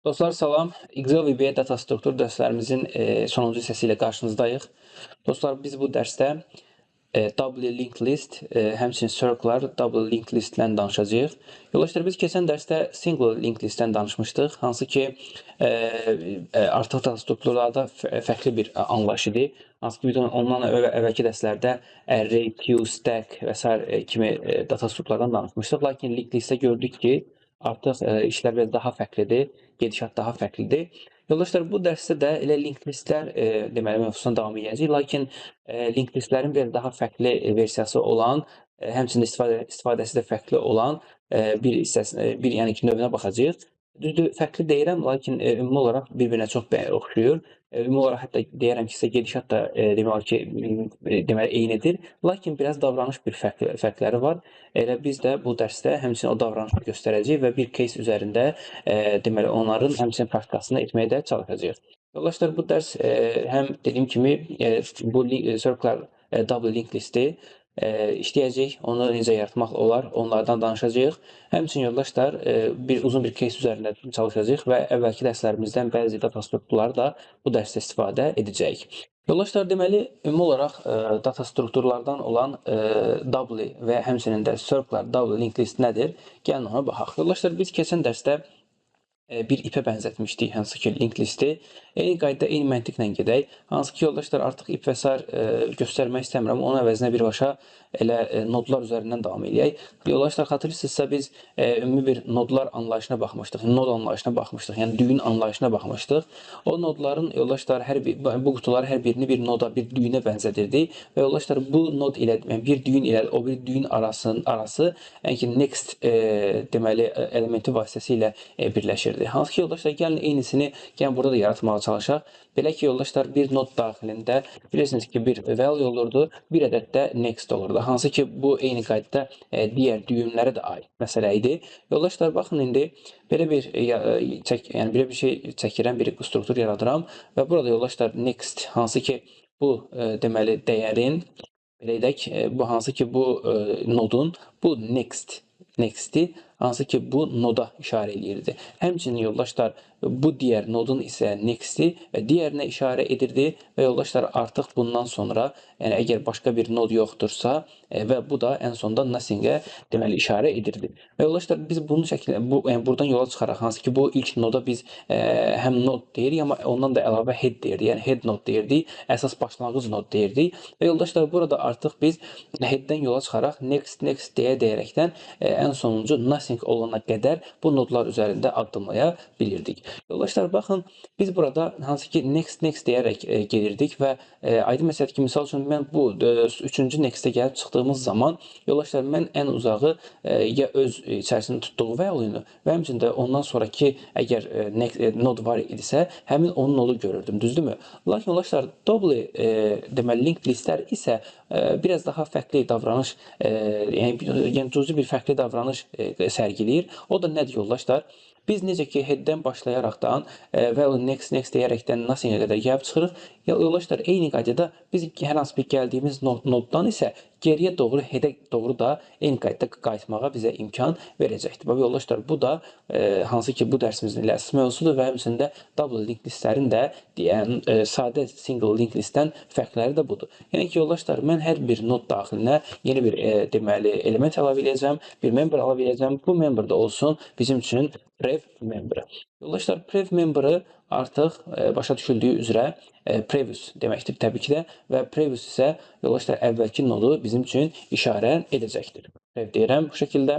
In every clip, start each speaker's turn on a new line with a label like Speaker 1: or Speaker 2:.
Speaker 1: Dostlar salam. Excel VBA data struktur dərslərimizin sonuncu hissəsi ilə qarşınızdayıq. Dostlar biz bu dərsdə double linked list, həmçinin circle'lar double linked listdən danışacağıq. Yoldaşlar biz keçən dərsdə single linked listdən danışmışdıq. Hansı ki artıq data strukturlarda fərqli bir anlayış idi. Hansı ki biz ondan əvvəlki dərslərdə array, queue, stack və s. kimi data strukturlardan danışmışdıq. Lakin linked listdə gördük ki artıq işlər biraz daha fərqlidir, gedişat daha fərqlidir. Yoldaşlar, bu dərsdə də elə linked listlər deməli mövzusuna davam edəcəyik. Lakin linked listlərin biraz daha fərqli versiyası olan, həmçinin istifadəsi də fərqli olan bir hissəsi, yəni ki, növünə baxacağıq. Düzdür, fərqli deyirəm, lakin ümumi olaraq bir-birinə çox oxşuyur. Ümumi olaraq hətta deyərəm ki, gedişat da deməli eynidir. Lakin biraz davranış bir fərqləri var. Elə biz də bu dərsdə həmçinin o davranışı göstərəcəyik və bir case üzərində deməli onların həmçinin praktikasını etməyə də çalışacağıq. Yoldaşlar, bu dərs həm dediyim kimi bu circle'lar double linked listi işləyəcək, onu necə yaratmaq olar, onlardan danışacağıq. Həmçinin yoldaşlar uzun bir case üzərində çalışacağıq və əvvəlki dərslərimizdən bəzi data strukturları da bu dərsdə istifadə edəcəyik. Yoldaşlar, deməli ümumi olaraq data strukturlardan olan double və həmçinin də circle'lar double linked list nədir? Gəlin ona baxaq. Yoldaşlar, biz keçən dərsdə bir ipə bənzətmişdik, hansı ki linked listi. Eyni qaydada, eyni məntiqlə gedək. Hansı ki, yoldaşlar, artıq ip və s. göstərmək istəmirəm. Onun əvəzinə birbaşa elə nodlar üzərindən davam edək. Yoldaşlar, xatırlayırsınızsa biz ümumi bir nodlar anlayışına baxmışdıq. Nod anlayışına baxmışdıq, yəni düyün anlayışına baxmışdıq. O nodların, yoldaşlar, bu qutular hər birini bir noda, bir düyünə bənzədirdik. Və yoldaşlar, bu nod ilə, bir düyün ilə o bir düyün arası, yəni ki, next deməli elementi vasitəsilə birləşir. Hansı ki, yoldaşlar, gəlin eynisini burada da yaratmağa çalışaq. Belə ki, yoldaşlar, bir nod daxilində bilirsiniz ki, bir value olurdu, bir ədəd də next olurdu. Hansı ki, bu eyni qaydada digər düyümlərə də aid məsələ idi. Yoldaşlar, baxın, indi belə bir şey çəkirəm, bir struktur yaradıram və burada yoldaşlar next, hansı ki, bu deməli dəyərin, belə edək, bu hansı ki, bu nodun, bu next'i, hansı ki, bu noda işarə edirdi. Həmçinin yoldaşlar, bu digər nodun isə next'i və digərinə işarə edirdi və yoldaşlar, artıq bundan sonra, yəni əgər başqa bir nod yoxdursa və bu da ən sonunda nothing'ə deməli işarə edirdi. Və yoldaşlar, biz bunu buradan yola çıxaraq, hansı ki, bu ilk noda biz həm nod deyirik, amma ondan da əlavə head deyirdik, yəni head nod deyirdik, əsas başlanğıc nod deyirdik və yoldaşlar, burada artıq biz headdən yola çıxaraq next deyərəkdən ən sonuncu nothing olana qədər bu nodlar üzərində addımlaya bilirdik. Yoldaşlar, baxın, biz burada hansı ki next deyərək gedirdik və aydın məsələdir ki, misal üçün mən bu üçüncü next'e gəlib çıxdığımız zaman, yoldaşlar, mən ən uzağı ya öz içərisində tutduğu value-nu və həmçində ondan sonraki əgər nod var idisə, həmin onun nodu görürdüm, düzdürmü? Lakin yoldaşlar, double deməli linked listlər isə biraz daha fərqli davranış, yəni cüzi bir fərqli davranış sərgiləyir. O da nədir yoldaşlar? Biz necə ki headdən başlayaraqdan value next deyərəkdən nothing'ə qədər gəlib çıxırıq. Yoldaşlar, eyni qaydada biz hər hansı bir gəldiyimiz noddan isə geriyə doğru, headə doğru da eyni qaydada qayıtmağa bizə imkan verəcəkdir. Və yoldaşlar, bu da hansı ki bu dərsimizin ilə əsas mövzusudur və həmçində double linked listlərin də sadə single linked listdən fərqləri də budur. Yəni ki, yoldaşlar, mən hər bir nod daxilinə yeni bir deməli element əlavə edəcəm, bir member əlavə edəcəm. Bu member da olsun bizim üçün prev member'ı. Yoldaşlar, prev member'ı artıq başa düşüldüyü üzrə previous deməkdir təbii ki də və previous isə yoldaşlar əvvəlki nodu bizim üçün işarə edəcəkdir. Prev deyirəm bu şəkildə.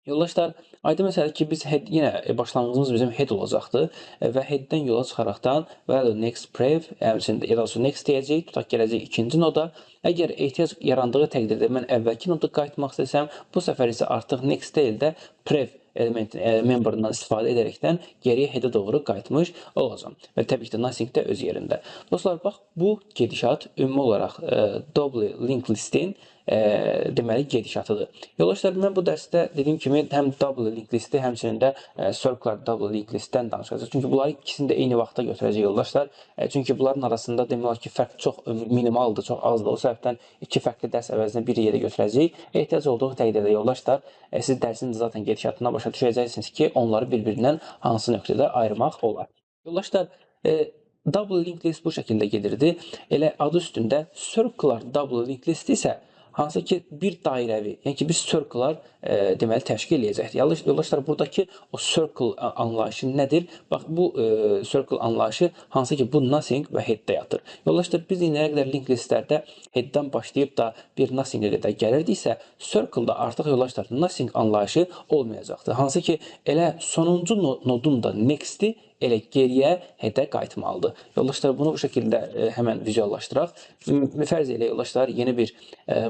Speaker 1: Yoldaşlar, aydın məsələdir ki, biz yenə başlanğıcımız bizim head olacaqdır və headdən yola çıxaraqdan value next prev, həmçində next deyəcəyik, tutaq gələcək ikinci noda. Əgər ehtiyac yarandığı təqdirdə mən əvvəlki noda qayıtmaq istəsəm, bu səfər isə artıq next deyil də prev member'ından istifadə edərəkdən geriyə head'ə doğru qayıtmış olacam. Və təbii ki də nothing də öz yerində. Dostlar, bax, bu gedişat ümumi olaraq double linked listin deməli gedişatıdır. Yoldaşlar, mən bu dərsdə dediyim kimi həm double linked listi, həmçinin də circular double linked listdən danışacağıq. Çünki bunları ikisini də eyni vaxtda götürəcək yoldaşlar. Çünki bunların arasında demək olar ki, fərq çox minimaldır, çox azdır. O səbəbdən iki fərqli dərs əvəzinə bir yerə götürəcəyik. Ehtiyac olduğu təqdirdə yoldaşlar, siz dərsin zaten gedişatına başa düşəcəksiniz ki, onları bir-birindən hansı nöqtədə ayırmaq olar. Yoldaşlar, double linked list bu şəkildə gedirdi. Elə adı üstündə circular double linked list isə hansı ki bir dairəvi, yəni ki biz circular deməli təşkil edəcəkdir. Yoldaşlar, buradakı o circle anlayışı nədir? Bax, bu circle anlayışı hansı ki bu nothing və headdə yatır. Yoldaşlar, biz indiyənə qədər linked listlərdə headdən başlayıb da bir nothing-ə qədər gəlirdiksə, circle-da artıq yoldaşlar nothing anlayışı olmayacaqdır. Hansı ki elə sonuncu nodun da next-i elə geriyə headə qayıtmalıdır. Yoldaşlar, bunu bu şəkildə həmən vizuallaşdıraq. Fərz elə yoldaşlar, yeni bir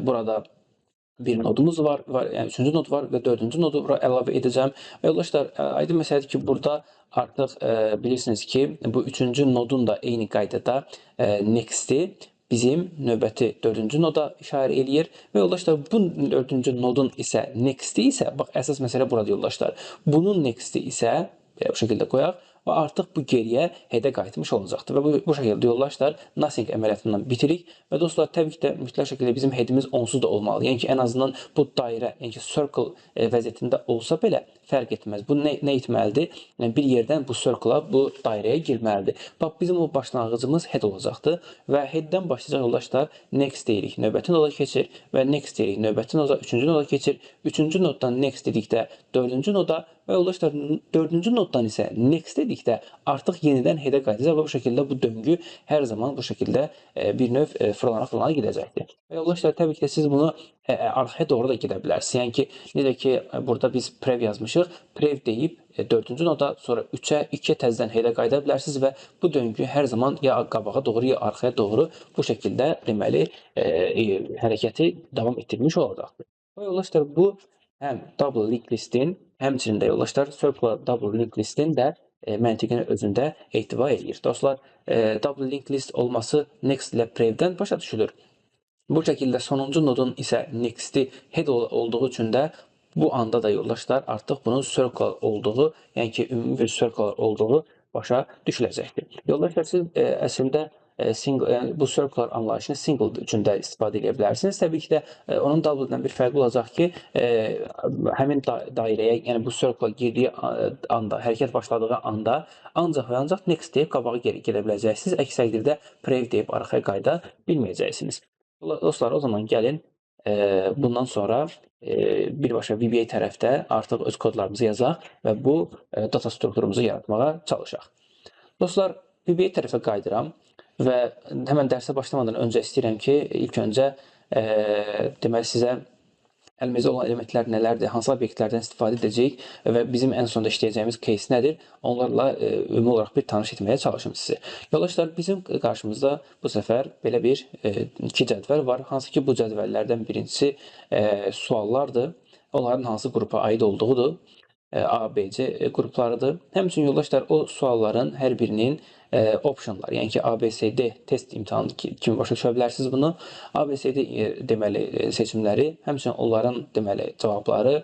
Speaker 1: burada bir nodumuz var, yəni üçüncü nod var və dördüncü nodu bura əlavə edəcəm. Və yoldaşlar, aydın məsələdir ki, burada artıq bilirsiniz ki, bu üçüncü nodun da eyni qaydada next-i bizim növbəti dördüncü noda işarə eləyir. Və yoldaşlar, bu dördüncü nodun isə next-i isə, bax, əsas məsələ burada yoldaşlar. Bunun next-i isə, bu şəkildə qoyaq, və artıq bu geriyə headə qayıtmış olacaqdır. Və bu şəkildə yoldaşlar nothing əməliyyatından bitirik. Və dostlar, təbii ki də mütləq şəkildə bizim headimiz onsuz da olmalı. Yəni ki, ən azından bu dairə, yəni ki, circle vəziyyətində olsa belə fərq etməz. Bu nə etməlidir? Yəni, bir yerdən bu circle-a, bu dairəyə girməlidir. Bax, bizim o başlanğıcımız head olacaqdır. Və headdən başlayacaq yoldaşlar, next deyirik, növbəti noda keçir və next deyirik, növbəti noda, üçüncü noda keçir. Üçüncü noddan next dedikdə dördüncü noda və yoldaşlar, dördüncü noddan isə next dedikdə artıq yenidən headə qayıdacaq və bu şəkildə bu döngü hər zaman bu şəkildə bir növ fırlana gedəcəkdir. Və yoldaşlar, təbii ki də siz bunu arxaya doğru da gedə bilərsiniz. Yəni ki, necə ki, burada biz prev yazmışıq. Prev deyib dördüncü noda, sonra 3-ə, 2-yə təzədən headə qayıda bilərsiniz və bu döngü hər zaman ya qabağa doğru, ya arxaya doğru bu şəkildə deməli hərəkəti davam etdirmiş olacaqdır. Və yoldaşlar, bu həm double linked listin, həmçinin də yoldaşlar circular double linked listin də məntiqini özündə ehtiva edir. Dostlar, double linked list olması next ilə prevdən başa düşülür. Bu şəkildə sonuncu nodun isə next-i head olduğu üçün də bu anda da yoldaşlar artıq bunun circular olduğu, yəni ki, ümumi bir circular olduğu başa düşüləcəkdir. Yoldaşlar, siz əslində yəni bu circular anlayışını single üçün də istifadə edə bilərsiniz. Təbii ki də onun double-dan bir fərqi olacaq ki, həmin dairəyə, yəni bu circular girdiyi anda, hərəkət başladığı anda ancaq və ancaq next deyib qabağa gedə biləcəksiniz. Əks təqdirdə prev deyib arxaya qayıda bilməyəcəksiniz. Dostlar, o zaman gəlin bundan sonra birbaşa VBA tərəfdə artıq öz kodlarımızı yazaq və bu data strukturumuzu yaratmağa çalışaq. Dostlar, VBA tərəfə qayıdıram və həmən dərsə başlamadan öncə istəyirəm ki, ilk öncə deməli sizə əlimizdə olan elementlər nələrdir, hansı obyektlərdən istifadə edəcəyik və bizim ən sonda işləyəcəyimiz case nədir, onlarla ümumi olaraq bir tanış etməyə çalışım sizi. Yoldaşlar, bizim qarşımızda bu səfər belə bir iki cədvəl var. Hansı ki, bu cədvəllərdən birincisi suallardır. Onların hansı qrupa aid olduğudur. A, B, C qruplarıdır. Həmçinin yoldaşlar, o sualların hər birinin optionlar, yəni ki, ABCD test imtahanı kimi başa düşə bilərsiniz bunu. ABCD deməli seçimləri, həmçinin onların deməli cavabları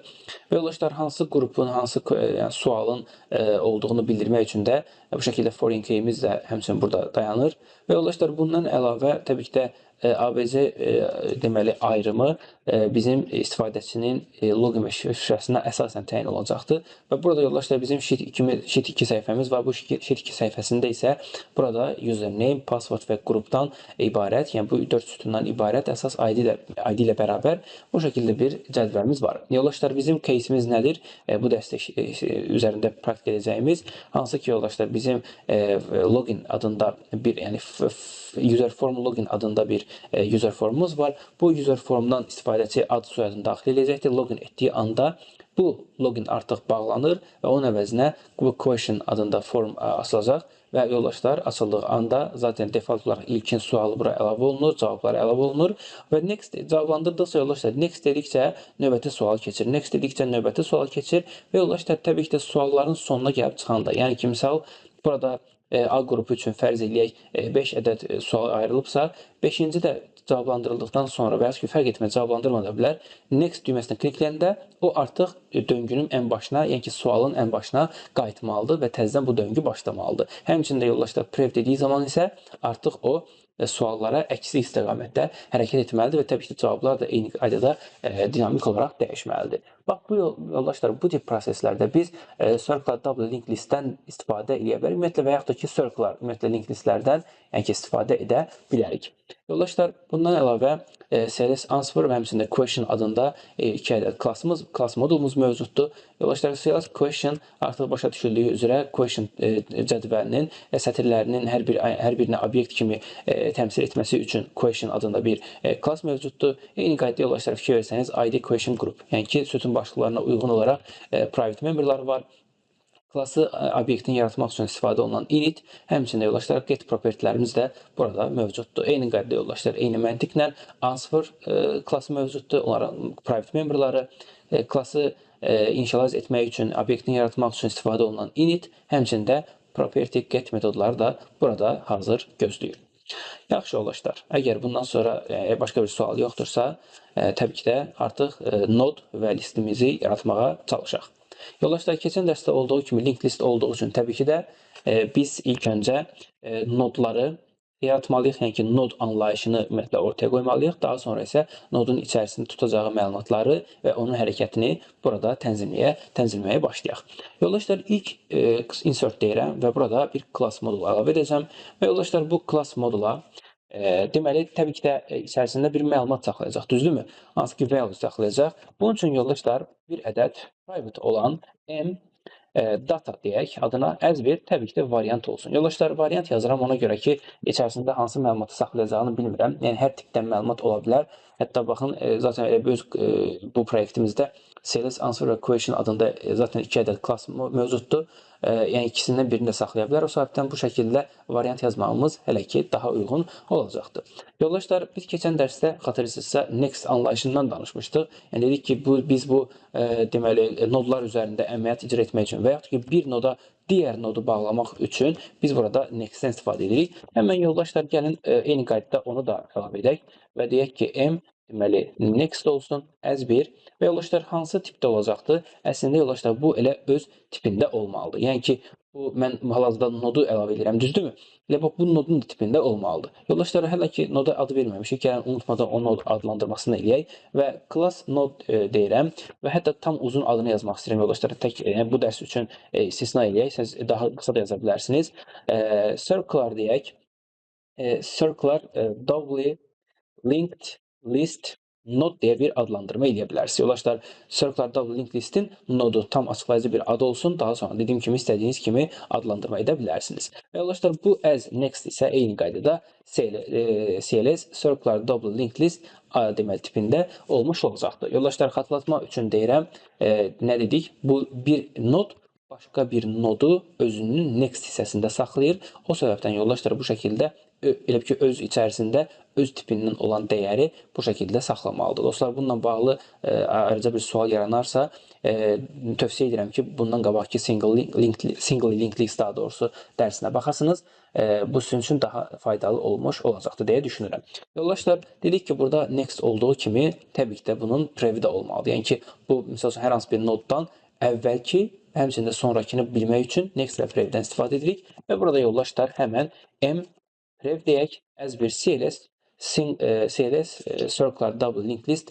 Speaker 1: və yoldaşlar, hansı qrupun, hansı yəni, sualın olduğunu bildirmək üçün də bu şəkildə foreign key'imiz də həmçinin burada dayanır. Və yoldaşlar, bundan əlavə təbii ki də ABC deməli ayrımı bizim istifadəçinin login və şifrəsinə əsasən təyin olacaqdır. Və burada yoldaşlar bizim sheet 2 səhifəmiz var. Bu sheet 2 səhifəsində isə burada username, password və qrupdan ibarət, yəni bu 4 sütundan ibarət əsas ID ilə bərabər bu şəkildə bir cədvəlimiz var. Yoldaşlar, bizim case'imiz nədir? Bu dəstə üzərində praktik edəcəyimiz, hansı ki yoldaşlar bizim login adında bir, yəni user form login adında bir user formumuz var. Bu user formdan istifadəçi ad soyadını daxil edəcəkdir. Login etdiyi anda bu login artıq bağlanır və onun əvəzinə bu question adında form açılacaq və yoldaşlar açıldığı anda zaten default olaraq ilkin sualı bura əlavə olunur, cavablar əlavə olunur və next cavablandırdıqca yoldaşlar next dedikcə növbəti sual keçir, next dedikcə növbəti sual keçir və yoldaşlar təbii ki də sualların sonuna gəlib çıxanda, yəni ki misal burada A qrupu üçün fərz eləyək 5 ədəd sual ayrılıbsa, 5-ci də cavablandırıldıqdan sonra və ya ki, fərq etməz cavablandırmada bilər. Next düyməsinə klikləyəndə o artıq döngünün ən başına, yəni ki, sualın ən başına qayıtmalıdır və təzədən bu döngü başlamalıdır. Həmçində yoldaşlar prev dediyi zaman isə artıq o suallara əksi istiqamətdə hərəkət etməlidir və təbii ki, cavablar da eyni qaydada dinamik olaraq dəyişməlidir. Bax, bu yoldaşlar, bu tip proseslərdə biz circular double linked listdən istifadə edə bilərik. Ümumiyyətlə və yaxud da ki, circular, ümumiyyətlə linked listlərdən yəni ki, istifadə edə bilərik. Yoldaşlar, bundan əlavə CLS answer və həmçində question adında iki ədəd class modulumuz mövcuddur. Yoldaşlar, CLS question artıq başa düşüldüyü üzrə question cədvəlinin sətirlərinin hər birinə obyekt kimi təmsil etməsi üçün question adında bir class mövcuddur. Eyni qaydada yoldaşlar fikir versəniz ID question group, yəni ki, sütun başlıqlarına uyğun olaraq private memberlar var. Klası obyektin yaratmaq üçün istifadə olunan init, həmçində yoldaşlar get propertilərimiz də burada mövcuddur. Eyni qaydada yoldaşlar, eyni məntiqlə answer klası mövcuddur. Onların private memberları, klası inşalaz etmək üçün, obyektin yaratmaq üçün istifadə olunan init, həmçində property get metodları da burada hazır gözləyir. Yaxşı yoldaşlar, əgər bundan sonra başqa bir sual yoxdursa, təbii ki də artıq node və listimizi yaratmağa çalışaq. Yoldaşlar, keçən dərsdə olduğu kimi linked list olduğu üçün təbii ki də biz ilk öncə nodları yaratmalıyıq, yəni ki, nod anlayışını ümumiyyətlə ortaya qoymalıyıq. Daha sonra isə nodun içərisində tutacağı məlumatları və onun hərəkətini burada tənzimləməyə başlayaq. Yoldaşlar, ilk insert deyirəm və burada bir class modulu əlavə edəcəm. Və yoldaşlar, bu class modula deməli, təbii ki də içərisində bir məlumat saxlayacaq, düzdürmü? Hansı ki, value saxlayacaq. Bunun üçün yoldaşlar, bir ədəd private olan m data deyək, adına as bir təbii ki də variant olsun. Yoldaşlar, variant yazıram ona görə ki, içərisində hansı məlumatı saxlayacağını bilmirəm. Yəni, hər tipdən məlumat ola bilər. Hətta baxın, zaten öz bu proyektimizdə CLS answer və question adında zaten iki ədəd class mövcuddur. Yəni, ikisindən birini də saxlaya bilər. O səbəbdən bu şəkildə variant yazmağımız hələ ki daha uyğun olacaqdır. Yoldaşlar, biz keçən dərsdə xatırlayırsınızsa next anlayışından danışmışdıq. Yəni, dedik ki, biz bu deməli, nodlar üzərində əməliyyat icra etmək üçün və yaxud ki, bir noda digər nodu bağlamaq üçün biz burada next-dən istifadə edirik. Həmən yoldaşlar, gəlin eyni qaydada onu da əlavə edək və deyək ki, m deməli, next olsun, as bir və yoldaşlar, hansı tipdə olacaqdır? Əslində, yoldaşlar, bu elə öz tipində olmalıdır. Yəni ki, mən hal-hazırda nodu əlavə edirəm, düzdürmü? Elə bax, bu nodun da tipində olmalıdır. Yoldaşlar, hələ ki, noda adı verməmişik, gəlin unutmadan o nod adlandırmasını eləyək və class nod deyirəm və hətta tam uzun adını yazmaq istəyirəm, yoldaşlar. Tək bu dərs üçün istisna eləyək, siz daha qısa da yaza bilərsiniz. Circular deyək, circular doubly linked list node deyə bir adlandırma eləyə bilərsiniz. Yoldaşlar, circular double linked listin nodu tam açıqlayıcı bir adı olsun. Daha sonra dediyim kimi istədiyiniz kimi adlandırma edə bilərsiniz. Və yoldaşlar, bu as next isə eyni qaydada CLS circular double linked list deməli tipində olmuş olacaqdır. Yoldaşlar, xatırlatma üçün deyirəm, nə dedik? Bu bir nod başqa bir nodu özünün next hissəsində saxlayır. O səbəbdən yoldaşlar, bu şəkildə elə ki, öz içərisində öz tipindən olan dəyəri bu şəkildə saxlamalıdır. Dostlar, bununla bağlı ayrıca bir sual yaranarsa, tövsiyə edirəm ki, bundan qabaqki single linked list daha doğrusu dərsinə baxasınız. Bu sizin üçün daha faydalı olmuş olacaqdır deyə düşünürəm. Yoldaşlar, dedik ki, burada next olduğu kimi təbii ki də bunun previ də olmalıdır. Yəni ki, bu, misal üçün, hər hansı bir noddan əvvəlki, həmçində sonrakini bilmək üçün next və prevdən istifadə edirik. Və burada yoldaşlar, həmən m prev deyək, as bir CLS circular double linked list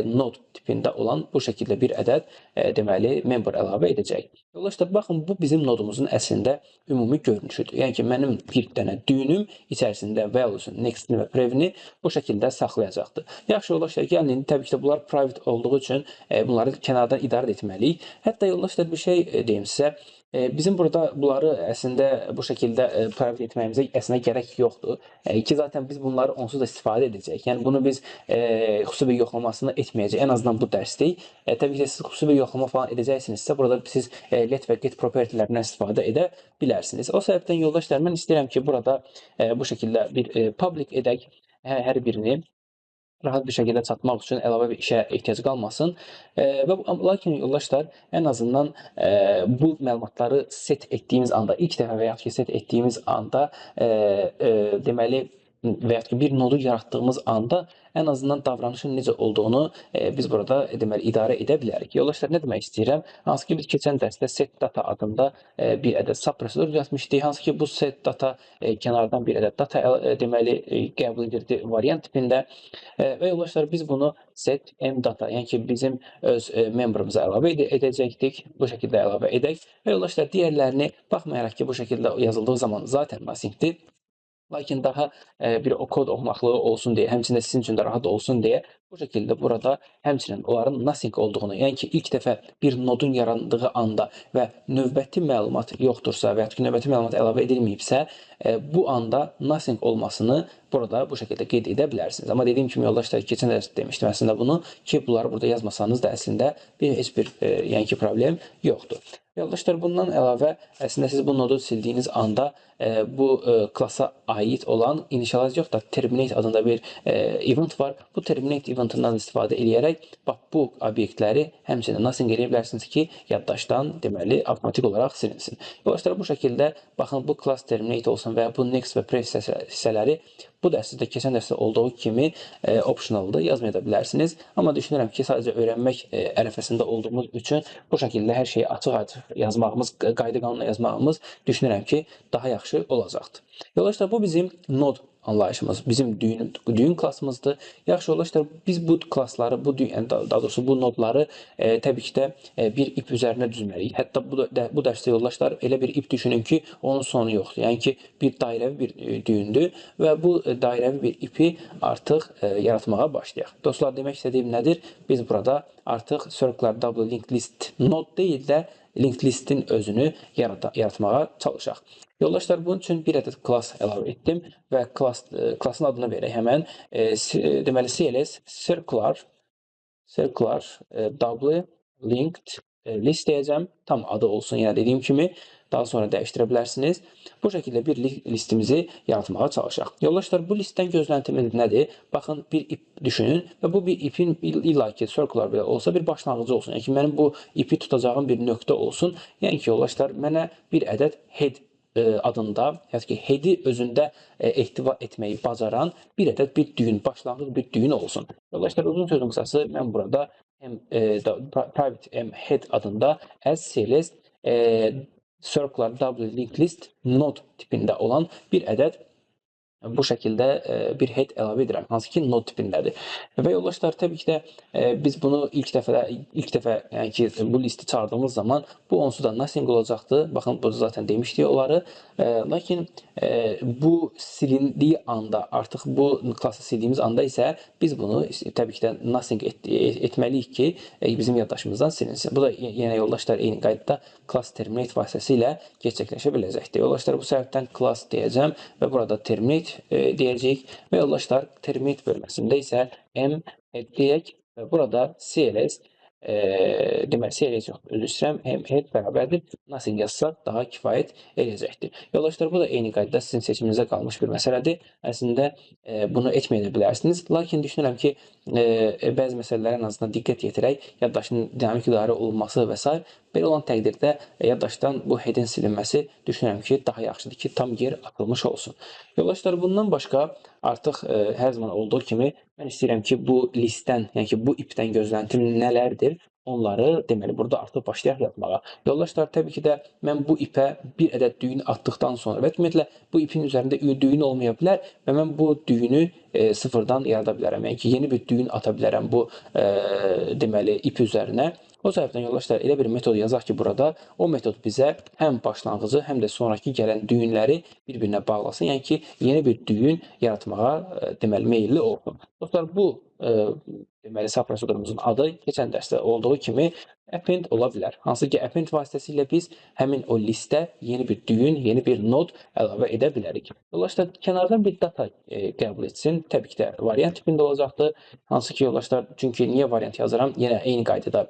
Speaker 1: node tipində olan bu şəkildə bir ədəd deməli member əlavə edəcək. Yoldaşlar, baxın, bu bizim nodumuzun əslində ümumi görünüşüdür. Yəni ki, mənim bir dənə düyünüm içərisində value'sun, next'ini və prev'ini bu şəkildə saxlayacaqdır. Yaxşı, yoldaşlar, gəlin, indi təbii ki də bunlar private olduğu üçün bunları kənardan idarə etməliyik. Hətta yoldaşlar, bir şey deyim sizə. Bizim burada bunları əslində bu şəkildə private etməyimizə əslində gərək yoxdur. Ki, zaten biz bunları onsuz da istifadə edəcəyik. Yəni, bunu biz xüsusi bir yoxlamasını etməyəcəyik. Ən azından bu dərslik. Təbii ki, siz xüsusi bir yoxlama falan edəcəksinizsə, burada siz let və get propertilərindən istifadə edə bilərsiniz. O səbəbdən yoldaşlar, mən istəyirəm ki, burada bu şəkildə bir public edək hər birini. Rahat bir şəkildə çatmaq üçün əlavə bir işə ehtiyac qalmasın. Lakin yoldaşlar, ən azından bu məlumatları set etdiyimiz anda, ilk dəfə və yaxud ki set etdiyimiz anda deməli və ya ki bir nodu yaratdığımız anda ən azından davranışın necə olduğunu biz burada deməli idarə edə bilərik. Yoldaşlar, nə demək istəyirəm? Hansı ki biz keçən dərsdə set data adında bir ədəd sub prosedur düzəltmişdik. Hansı ki bu set data kənardan bir ədəd data deməli qəbul edirdi variant tipində. Və yoldaşlar, biz bunu set m data, yəni ki bizim öz memberımıza əlavə edəcəkdik. Bu şəkildə əlavə edək. Və yoldaşlar, digərlərini baxmayaraq ki bu şəkildə yazıldığı zaman zaten nothingdir. Lakin daha bir o kod oxunaqlığı olsun deyə, həmçinin də sizin üçün də rahat olsun deyə bu şəkildə burada həmçinin onların nothing olduğunu, yəni ki ilk dəfə bir nodun yarandığı anda və növbəti məlumat yoxdursa və ya ki növbəti məlumat əlavə edilməyibsə, bu anda nothing olmasını burada bu şəkildə qeyd edə bilərsiniz. Amma dediyim kimi yoldaşlar, keçən dərs demişdim əslində bunu ki, bunları burada yazmasanız da əslində heç bir yəni ki problem yoxdur. Yoldaşlar, bundan əlavə əslində siz bu nodu sildiyiniz anda bu klasa aid olan initialize yox da terminate adında bir event var. Bu terminate eventindən istifadə edərək bu obyektləri həmçinin nothing edə bilərsiniz ki, yaddaşdan deməli avtomatik olaraq silinsin. Yoldaşlar, bu şəkildə baxın, bu class terminate olsun və bu next və previous hissələri bu dərsdə keçən dərsdə olduğu kimi optionaldır, yazmaya da bilərsiniz. Amma düşünürəm ki, sadəcə öyrənmək ərəfəsində olduğumuz üçün bu şəkildə hər şeyi açıq-açıq yazmağımız, qayda qanuna yazmağımız düşünürəm ki, daha yaxşı olacaqdır. Yoldaşlar, bu bizim node anlayışımız, bizim düyün klassımızdır. Yaxşı yoldaşlar, biz bu klassları, daha doğrusu bu nodları təbii ki də bir ip üzərində düzməliyik. Hətta bu dərsdə yoldaşlar elə bir ip düşünün ki, onun sonu yoxdur. Yəni ki, bir dairəvi bir düyündür və bu dairəvi bir ipi artıq yaratmağa başlayaq. Dostlar, demək istədiyim nədir? Biz burada artıq circular double linked list node deyil də linked listin özünü yaratmağa çalışaq. Yoldaşlar, bunun üçün bir ədəd class əlavə etdim və classın adını verək həmən. Deməli, CLS circular double linked list deyəcəm. Tam adı olsun, yenə dediyim kimi. Daha sonra dəyişdirə bilərsiniz. Bu şəkildə bir listimizi yaratmağa çalışaq. Yoldaşlar, bu listdən gözləntimiz nədir? Baxın, bir ip düşünün və bu bir ipin illa ki circular belə olsa bir başlanğıcı olsun. Yəni ki, mənim bu ipi tutacağım bir nöqtə olsun. Yəni ki, yoldaşlar, mənə bir ədəd head adında, yəni ki, head-i özündə ehtiva etməyi bacaran bir ədəd bir düyün, başlanğıc bir düyün olsun. Yoldaşlar, uzun sözün qısası mən burada private head adında as CLS circular double linked list node tipində olan bir ədəd bu şəkildə bir head əlavə edirəm, hansı ki node tipindədir. Və yoldaşlar, təbii ki də biz bunu ilk dəfə yəni ki bu listi çağırdığımız zaman bu onsuz da nothing olacaqdır. Baxın, burada zaten demişdik onları. Lakin bu silindiyi anda, artıq bu klası sildiyimiz anda isə biz bunu təbii ki də nothing etməliyik ki bizim yaddaşımızdan silinsin. Bu da yenə yoldaşlar eyni qaydada class terminate vasitəsilə gerçəkləşə biləcəkdir. Yoldaşlar, bu səbəbdən class deyəcəm və burada terminate deyəcəyik və yoldaşlar, terminate bölməsində isə m deyək və burada CLS deməli CLS yox, üzr istəyirəm, m head bərabərdir nothing yazsaq daha kifayət edəcəkdir. Yoldaşlar, bu da eyni qaydada sizin seçiminizə qalmış bir məsələdir. Əslində bunu etməyə də bilərsiniz. Lakin düşünürəm ki, bəzi məsələlərə ən azından diqqət yetirək, yaddaşın dinamik idarə olunması və s. Belə olan təqdirdə yaddaşdan bu headin silinməsi düşünürəm ki, daha yaxşıdır ki, tam yer atılmış olsun. Yoldaşlar, bundan başqa artıq hər zaman olduğu kimi mən istəyirəm ki, bu listdən, yəni ki, bu ipdən gözləntim nələrdir? Onları deməli burada artıq başlayaq yazmağa. Yoldaşlar, təbii ki də mən bu ipə bir ədəd düyün atdıqdan sonra və ümumiyyətlə bu ipin üzərində düyün olmaya bilər və mən bu düyünü sıfırdan yarada bilərəm. Yəni ki, yeni bir düyün ata bilərəm bu deməli ip üzərinə. O səbəbdən yoldaşlar, elə bir metod yazaq ki, burada o metod bizə həm başlanğıcı, həm də sonraki gələn düyünləri bir-birinə bağlasın. Yəni ki, yeni bir düyün yaratmağa deməli meyilli olsun. Dostlar, bu deməli sub prosedurumuzun adı keçən dərsdə olduğu kimi append ola bilər. Hansı ki, append vasitəsilə biz həmin o listə yeni bir düyün, yeni bir node əlavə edə bilərik. Yoldaşlar, kənardan bir data qəbul etsin. Təbii ki də variant tipində olacaqdır. Hansı ki, yoldaşlar, çünki niyə variant yazıram? Yenə eyni qaydada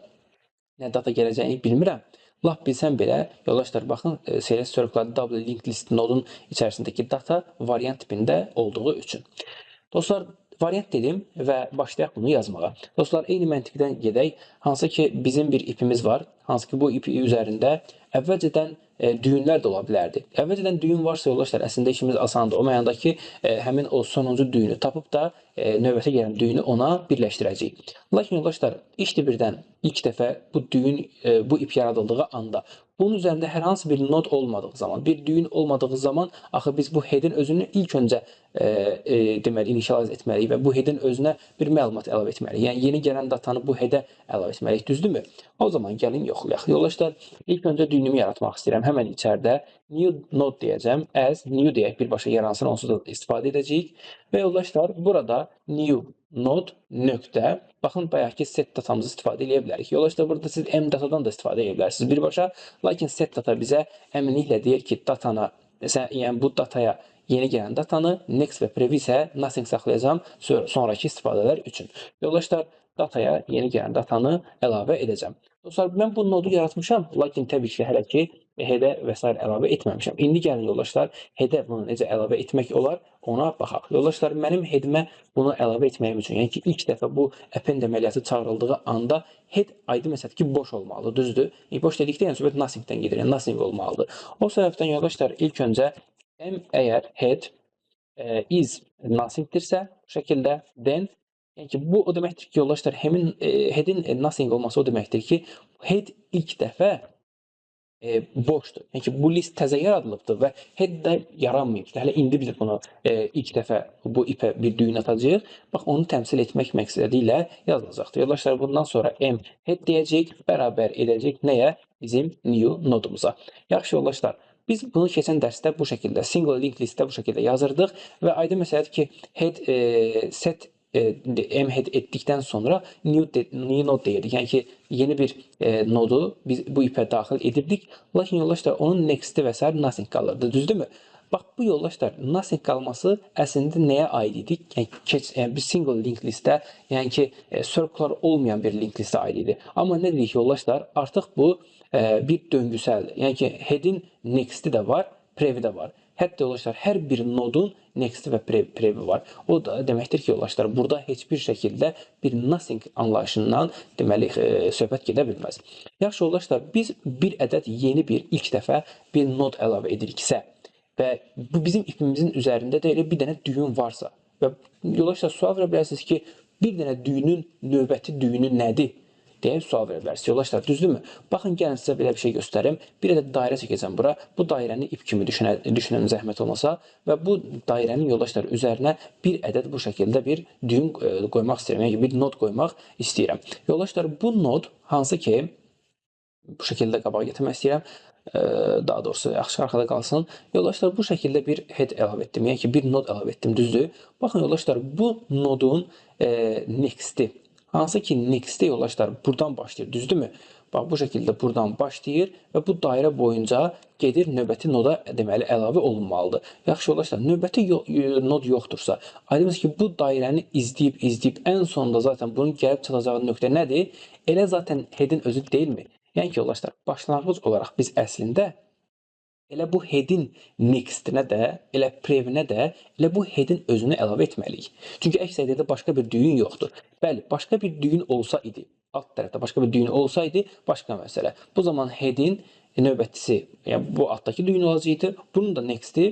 Speaker 1: nə data gələcəyini bilmirəm. Lap bilsəm belə, yoldaşlar, baxın, CLS circular double linked list nodun içərisindəki data variant tipində olduğu üçün. Dostlar, variant dedim və başlayaq bunu yazmağa. Dostlar, eyni məntiqdən gedək. Hansı ki, bizim bir ipimiz var. hansı ki bu ip üzərində əvvəlcədən düyünlər də ola bilərdi. Əvvəlcədən düyün varsa yoldaşlar, əslində işimiz asandır. O mənada ki, həmin o sonuncu düyünü tapıb da növbətə gələn düyünü ona birləşdirəcəyik. Lakin yoldaşlar, işdə birdən ilk dəfə bu düyün, bu ip yaradıldığı anda bunun üzərində hər hansı bir nod olmadığı zaman, bir düyün olmadığı zaman axı biz bu headin özünü ilk öncə deməli initialize etməliyik və bu headin özünə bir məlumat əlavə etməliyik. Yəni yeni gələn datanı bu headə əlavə etməliyik, düzdürmü? O zaman gəlin yoxlayaq. Yoldaşlar, ilk öncə düyünümü yaratmaq istəyirəm. Həmin içəridə new node deyəcəm. As new deyək, birbaşa yaransın, onsuz da istifadə edəcəyik. Və yoldaşlar, burada new node nöqtə, baxın bayaqki set datamızı istifadə edə bilərik. Yoldaşlar, burada siz m datadan da istifadə edə bilərsiniz birbaşa. Lakin set data bizə əminliklə deyir ki, datana, yəni bu dataya yeni gələn datanı, next və prev isə nothing saxlayacağım sonraki istifadələr üçün. Yoldaşlar, dataya yeni gələn datanı əlavə edəcəm. Dostlar, mən bu nodu yaratmışam, lakin təbii ki, hələ ki, headə və s. əlavə etməmişəm. İndi gəlin yoldaşlar, headə bunu necə əlavə etmək olar, ona baxaq. Yoldaşlar, mənim headimə bunu əlavə etməyim üçün, yəni ki, ilk dəfə bu append əməliyyatı çağırıldığı anda head aydın məsəl ki, boş olmalıdır, düzdür? Boş dedikdə, yəni söhbət nothingdən gedir, yəni nothing olmalıdır. O səbəbdən yoldaşlar, ilk öncə əgər head is nothingdirsə, bu şəkildə, then yəni ki, bu o deməkdir ki, yoldaşlar, headin nothing olması o deməkdir ki, head ilk dəfə boşdur. Yəni ki, bu list təzə yaradılıbdır və head də yaranmayıb. Hələ indi biz bunu ilk dəfə bu ipə bir düyün atacağıq. Bax, onu təmsil etmək məqsədi ilə yazılacaqdır. Yoldaşlar, bundan sonra m head deyəcək, bərabər edəcək nəyə? Bizim new nodumuza. Yaxşı yoldaşlar, biz bunu keçən dərsdə bu şəkildə, single linked listdə bu şəkildə yazırdıq və aydın məsələdir ki, head set mhead etdikdən sonra new node deyirdik. Yəni ki, yeni bir nodu biz bu ipə daxil edirdik. Lakin yoldaşlar, onun next'i və s. nothing qalırdı. Düzdürmü? Bax, bu yoldaşlar, nothing qalması əslində nəyə aid idik? Yəni, bir single linked listdə, yəni ki, circular olmayan bir linked listə aid idi. Amma nə dedik yoldaşlar? Artıq bu bir döngüsəldir. Yəni ki, head'in next'i də var, prev'i də var. Hətta yoldaşlar, hər bir nodun next'i və prev'i var. O da deməkdir ki, yoldaşlar, burada heç bir şəkildə bir nothing anlayışından deməli söhbət gedə bilməz. Yaxşı yoldaşlar, biz bir ədəd yeni bir ilk dəfə bir nod əlavə ediriksə və bu bizim ipimizin üzərində də elə bir dənə düyün varsa və yoldaşlar, sual verə bilərsiniz ki, bir dənə düyünün növbəti düyünü nədir? deyə sual verə bilərsiniz. Yoldaşlar, düzdürmü? Baxın, gəlin sizə belə bir şey göstərim. Bir ədəd dairə çəkəcəm bura. Bu dairəni ip kimi düşünün zəhmət olmasa və bu dairənin yoldaşlar üzərinə bir ədəd bu şəkildə bir düyün qoymaq istəyirəm. Yəni bir nod qoymaq istəyirəm. Yoldaşlar, bu nod hansı ki bu şəkildə qabağa gətirmək istəyirəm. Daha doğrusu yaxşı arxada qalsın. Yoldaşlar, bu şəkildə bir head əlavə etdim. Yəni ki, bir nod əlavə etdim, düzdür? Baxın yoldaşlar, bu nodun next'i, hansı ki next'i yoldaşlar buradan başlayır, düzdürmü? Bax, bu şəkildə buradan başlayır və bu dairə boyunca gedir, növbəti noda deməli əlavə olunmalıdır. Yaxşı yoldaşlar, növbəti nod yoxdursa, aydınız ki, bu dairəni izləyib ən sonunda zaten bunun gəlib çatacağı nöqtə nədir? Elə zaten head'in özü deyilmi? Yəni ki, yoldaşlar, başlanğıc olaraq biz əslində elə bu head'in next'inə də, elə prev'inə də, elə bu head'in özünü əlavə etməliyik. Çünki əks təqdirdə başqa bir düyün yoxdur. Bəli, başqa bir düyün olsa idi, alt tərəfdə başqa bir düyün olsaydı, başqa məsələ. Bu zaman head'in növbətisi, yəni bu altdakı düyün olacaqdı. Bunun da next'i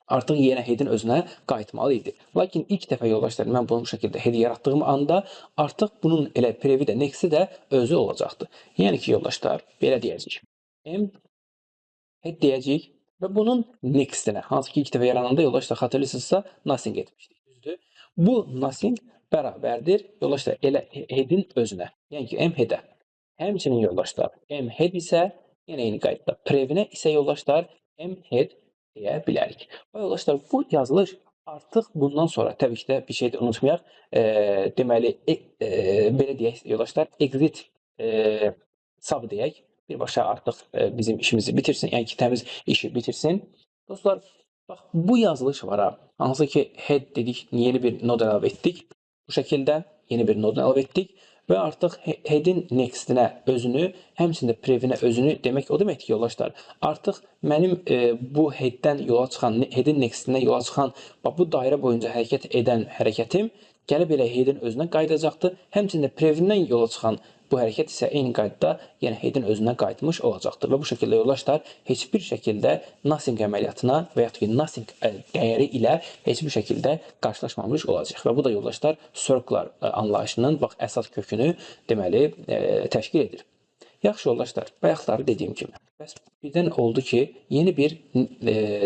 Speaker 1: artıq yenə head'in özünə qayıtmalı idi. Lakin ilk dəfə yoldaşlar, mən bunu bu şəkildə head yaratdığım anda artıq bunun elə prev'i də, next'i də özü olacaqdı. Yəni ki, yoldaşlar, belə deyəcəyik. Head deyəcəyik və bunun next'inə, hansı ki ilk dəfə yarananda yoldaşlar xatırlıyorsunuzsa nothing etmişdik, düzdür? Bu nothing bərabərdir yoldaşlar elə head'in özünə, yəni ki mhead'ə. Həmçinin yoldaşlar mhead isə yenə eyni qaydada prev'inə isə yoldaşlar mhead deyə bilərik. Və yoldaşlar, bu yazılış artıq bundan sonra təbii ki də bir şey də unutmayaq. Deməli belə deyək yoldaşlar, exit sub deyək. Birbaşa artıq bizim işimizi bitirsin, yəni ki, təmiz işi bitirsin. Dostlar, bax, bu yazılış var ha. Hansı ki, head dedik, yeni bir nod əlavə etdik. Bu şəkildə yeni bir nod əlavə etdik və artıq head'in next'inə özünü, həmçində prev'inə özünü demək o deməkdir ki, yoldaşlar, artıq mənim bu head'dən yola çıxan, head'in next'inə yola çıxan, bax, bu dairə boyunca hərəkət edən hərəkətim gəlib elə head'in özünə qayıdacaqdır. Həmçində prev'indən yola çıxan Bu hərəkət isə eyni qaydada yəni headin özünə qayıtmış olacaqdır və bu şəkildə yoldaşlar heç bir şəkildə nothing əməliyyatına və yaxud ki nothing dəyəri ilə heç bir şəkildə qarşılaşmamış olacaq və bu da yoldaşlar circlar anlayışının bax əsas kökünü deməli təşkil edir. Yaxşı yoldaşlar, bayaqları dediyim kimi. Bəs birdən oldu ki, yeni bir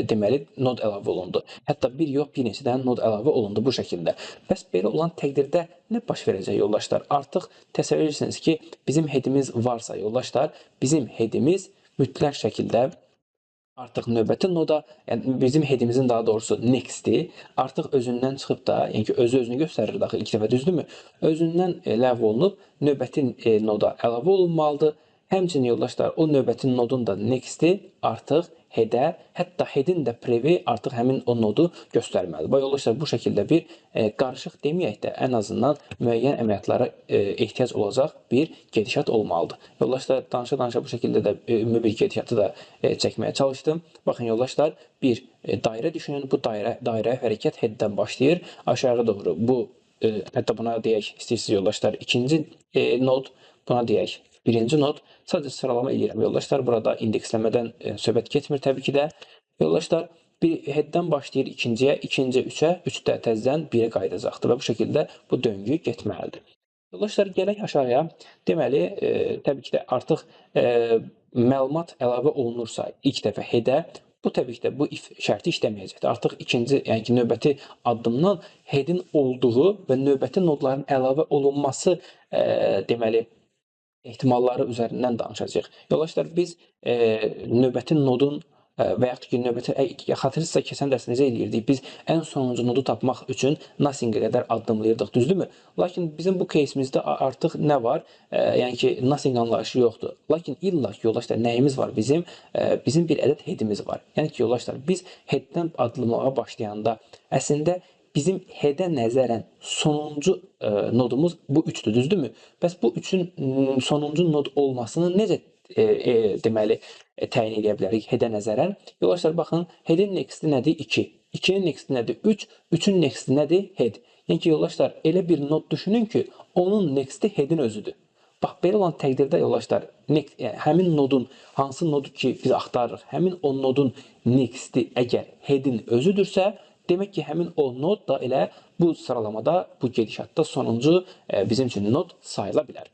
Speaker 1: deməli nod əlavə olundu. Hətta bir yox, bir neçə dənə nod əlavə olundu bu şəkildə. Bəs belə olan təqdirdə nə baş verəcək yoldaşlar? Artıq təsəvvür edirsiniz ki, bizim headimiz varsa yoldaşlar, bizim headimiz mütləq şəkildə artıq növbəti noda, yəni bizim headimizin daha doğrusu next-i artıq özündən çıxıb da, yəni ki, özünü göstərir daxı ilk dəfə, düzdürmü? Özündən ləğv olunub növbəti noda əlavə olunmalıdır. Həmçinin yoldaşlar, o növbəti nodun da next-i artıq head-ə, hətta head-in də previ artıq həmin o nodu göstərməlidir. Bax yoldaşlar, bu şəkildə bir qarışıq deməyək də, ən azından müəyyən əməliyyatlara ehtiyac olacaq bir gedişat olmalıdır. Yoldaşlar, danışa-danışa bu şəkildə də ümumi bir gedişatı da çəkməyə çalışdım. Baxın yoldaşlar, bir dairə düşünün. Bu dairə hərəkət head-dən başlayır. Aşağı doğru bu, hətta buna deyək, istəyirsiniz yoldaşlar, ikinci nod, buna deyək, birinci nod. Sadəcə sıralama edirəm yoldaşlar. Burada indeksləmədən söhbət getmir təbii ki də. Yoldaşlar, bir headdən başlayır ikinciyə, ikinci üçə, üçdə təzədən birə qayıdacaqdır və bu şəkildə bu döngü getməlidir. Yoldaşlar, gələk aşağıya. Deməli, təbii ki də artıq məlumat əlavə olunursa ilk dəfə head-ə, bu təbii ki də bu if şərti işləməyəcəkdir. Artıq ikinci, yəni ki, növbəti addımdan head-in olduğu və növbəti nodların əlavə olunması deməli ehtimalları üzərindən danışacağıq. Yoldaşlar, biz növbəti nodun və yaxud ki, növbəti xatırınızsa keçən dərs necə edirdik? Biz ən sonuncu nodu tapmaq üçün nothing-ə qədər addımlayırdıq, düzdürmü? Lakin bizim bu кейsimizdə artıq nə var? Yəni ki, nothing anlayışı yoxdur. Lakin illa ki, yoldaşlar, nəyimiz var bizim? Bizim bir ədəd headimiz var. Yəni ki, yoldaşlar, biz headdən addımlamağa başlayanda əslində bizim head-ə nəzərən sonuncu nodumuz bu 3-dür, düzdürmü? Bəs bu 3-ün sonuncu nod olmasını necə deməli təyin edə bilərik head-ə nəzərən? Yoldaşlar, baxın, head-in next-i nədir? 2. 2-nin next-i nədir? 3. 3-ün next-i nədir? Head. Yəni ki, yoldaşlar, elə bir nod düşünün ki, onun next-i head-in özüdür. Bax, belə olan təqdirdə yoldaşlar, yəni, həmin nodun, hansı nodu ki biz axtarırıq, həmin o nodun next-i əgər head-in özüdürsə, demək ki, həmin o nod da elə bu sıralamada, bu gedişatda sonuncu bizim üçün nod sayıla bilər.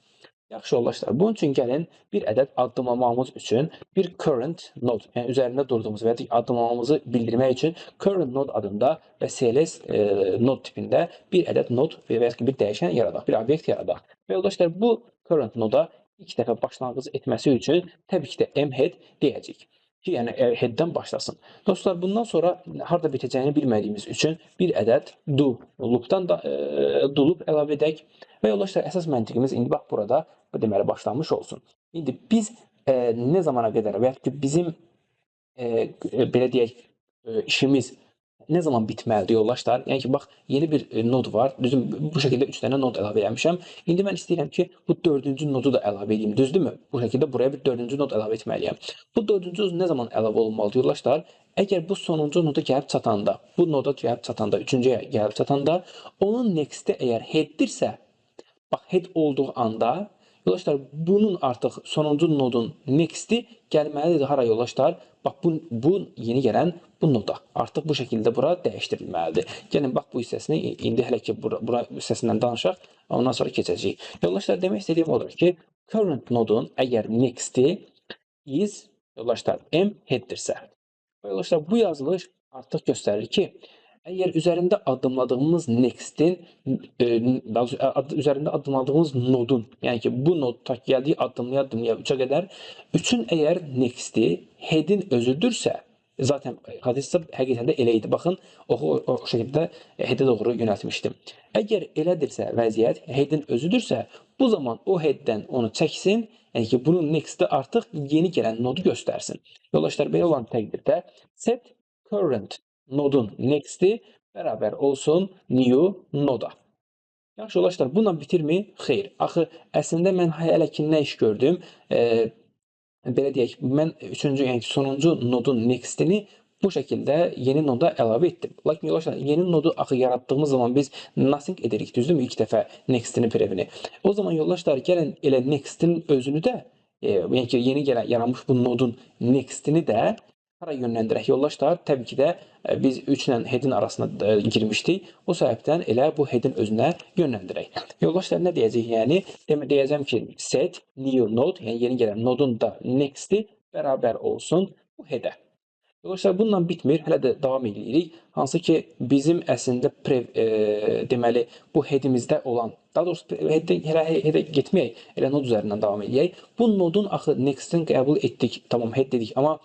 Speaker 1: Yaxşı yoldaşlar, bunun üçün gəlin bir ədəd addımlamamız üçün bir current node, yəni üzərində durduğumuz və ya addımlamamızı bildirmək üçün current node adında və CLS node tipində bir ədəd node və ya bir dəyişən yaradaq, bir obyekt yaradaq. Və yoldaşlar, bu current noda ilk dəfə başlanğıc etməsi üçün təbii ki də mhead deyəcəyik ki, yəni headdən başlasın. Dostlar, bundan sonra harda bitəcəyini bilmədiyimiz üçün bir ədəd do loopdan da do loop əlavə edək və yoldaşlar, əsas məntiqimiz indi bax burada deməli başlanmış olsun. İndi biz nə zamana qədər və ya ki bizim belə deyək işimiz nə zaman bitməlidir yoldaşlar? Yəni ki, bax, yeni bir nod var. Düzdür, bu şəkildə 3 dənə nod əlavə eləmişəm. İndi mən istəyirəm ki, bu 4-cü nodu da əlavə edeyim, düzdürmü? Bu şəkildə buraya bir 4-cü nod əlavə etməliyəm. Bu 4-cü nod nə zaman əlavə olunmalıdır yoldaşlar? Əgər bu sonuncu noda gəlib çatanda, bu noda gəlib çatanda, üçüncüyə gəlib çatanda, onun next-i əgər head-dirsə, bax, head olduğu anda, yoldaşlar, bunun artıq sonuncu nodun next-i gəlməlidir hara yoldaşlar? Bax, bu yeni gələn bu noda. Artıq bu şəkildə bura dəyişdirilməlidir. Gəlin, bax, bu hissəsini indi hələ ki, bura hissəsindən danışaq, ondan sonra keçəcəyik. Yoldaşlar, demək istədiyim odur ki, current nodun əgər next-i is, yoldaşlar, m head-dirsə. Yoldaşlar, bu yazılış artıq göstərir ki, əgər üzərində addımladığımız next-in, üzərində addımladığımız nodun, yəni ki, bu nod tak gəldiyi addımlaya 3-ə qədər, 3-ün əgər next-i head-in özüdürsə, zaten həqiqətən də elə idi. Baxın, o şəkildə head-ə doğru yönəltmişdim. Əgər elədirsə vəziyyət, head-in özüdürsə, bu zaman o head-dən onu çəksin, yəni ki, bunun next-i artıq yeni gələn nodu göstərsin. Yoldaşlar, belə olan təqdirdə set current nodun next-i bərabər olsun new noda. Yaxşı yoldaşlar, bununla bitirmi? Xeyr. Axı, əslində mən hələ ki nə iş gördüm? Belə deyək, mən üçüncü, yəni sonuncu nodun next-ini bu şekilde yeni noda əlavə etdim. Lakin yoldaşlar yeni nodu axı yaratdığımız zaman biz nothing edirik, düzdürmü? İlk dəfə next'ini previni. O zaman yoldaşlar gəlin elə next'in özünü də yəni ki yeni gələn yaranmış bu nodun next'ini də hara yönləndirək yoldaşlar? Təbii ki də biz 3 ilə head'in arasına girmişdik. O səbəbdən elə bu head'in özünə yönləndirək. Yoldaşlar nə deyəcəyik yəni? Deyəcəm ki set new node, yəni yeni gələn nodun da next'i bərabər olsun bu head'ə. Yoldaşlar bununla bitmir, hələ də davam edirik. Hansı ki bizim əslində deməli bu head'imizdə olan, daha doğrusu head'ə getməyək, elə nod üzərindən davam edək. Bu nodun axı next'ini qəbul etdik, tamam head dedik, amma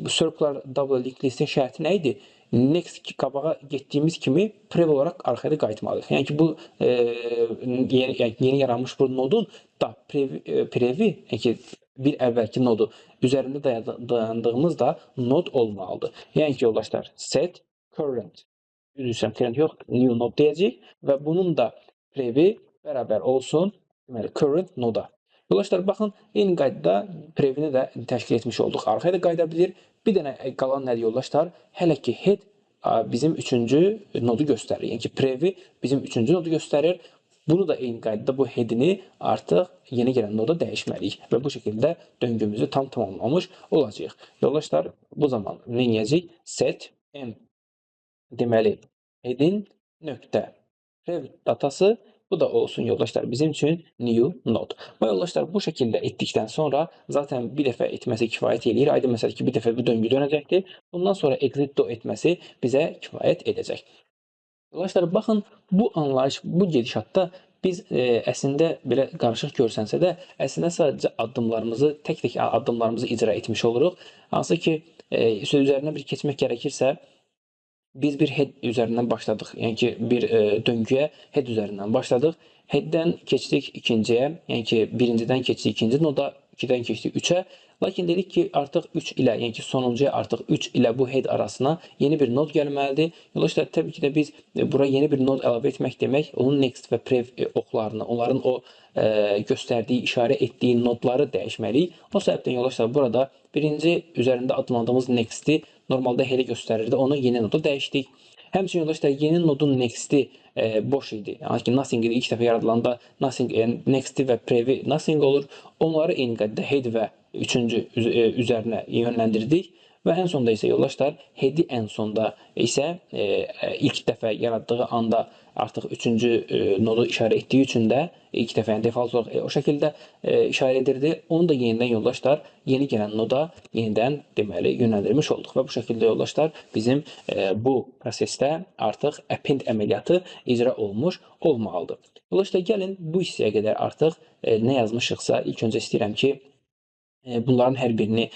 Speaker 1: circular double linked list'in şərti nə idi? Next qabağa getdiyimiz kimi prev olaraq arxaya da qayıtmalıyıq. Yəni ki bu yeni yaranmış bu nodun da previ, yəni ki bir əvvəlki nodu üzərində dayandığımız da nod olmalıdır. Yəni ki yoldaşlar set current, üzrəm current yox, new node deyəcəyik və bunun da previ bərabər olsun deməli current noda. Yoldaşlar baxın eyni qaydada previni də təşkil etmiş olduq. Arxaya da qayıda bilir. Bir dənə qalan nədir yoldaşlar? Hələ ki head bizim üçüncü nodu göstərir. Yəni ki previ bizim üçüncü nodu göstərir. Bunu da eyni qaydada bu head'ini artıq yeni gələn noda dəyişməliyik və bu şəkildə döngümüzü tam tamamlamış olacağıq. Yoldaşlar bu zaman nə edəcəyik? Set m deməli head'in nöqtə prev datası bu da olsun yoldaşlar bizim üçün new node. Və yoldaşlar bu şəkildə etdikdən sonra zaten bir dəfə etməsi kifayət eləyir. Aydın məsələ ki bir dəfə bu döngü dönəcəkdir. Bundan sonra exit do etməsi bizə kifayət edəcək. Yoldaşlar baxın bu anlayış, bu gedişatda biz əslində belə qarışıq görsənsə də əslində sadəcə addımlarımızı, tək-tək addımlarımızı icra etmiş oluruq. Hansı ki söz üzərindən bir keçmək gərəkirsə biz bir head üzərindən başladıq. Yəni ki bir döngüyə head üzərindən başladıq. Head'dən keçdik ikinciyə, yəni ki birincidən keçdik ikinci noda, 2-dən keçdik 3-ə. Lakin dedik ki artıq 3 ilə, yəni ki sonuncuya artıq 3 ilə bu head arasına yeni bir nod gəlməlidir. Yoldaşlar təbii ki də biz bura yeni bir nod əlavə etmək demək, onun next və prev oxlarını, onların o göstərdiyi, işarə etdiyi nodları dəyişməliyik. O səbəbdən yoldaşlar burada birinci üzərində adlandığımız next'i normalda head'e göstərirdi. Onu yeni noda dəyişdik. Həmçinin yoldaşlar yeni nodun next'i boş idi. Yəni ki nothing idi. İlk dəfə yaradılanda nothing, next'i və previ nothing olur. Onları eyni qaydada head və üçüncü üzərinə yönləndirdik. Və ən sonda isə yoldaşlar head'i ən sonda isə ilk dəfə yaratdığı anda artıq üçüncü nodu işarə etdiyi üçün də ilk dəfə yəni default olaraq o şəkildə işarə edirdi. Onu da yenidən yoldaşlar yeni gələn noda yenidən deməli yönləndirmiş olduq və bu şəkildə yoldaşlar bizim bu prosesdə artıq append əməliyyatı icra olmuş olmalıdır. Yoldaşlar gəlin bu hissəyə qədər artıq nə yazmışıqsa ilk öncə istəyirəm ki bunların hər birini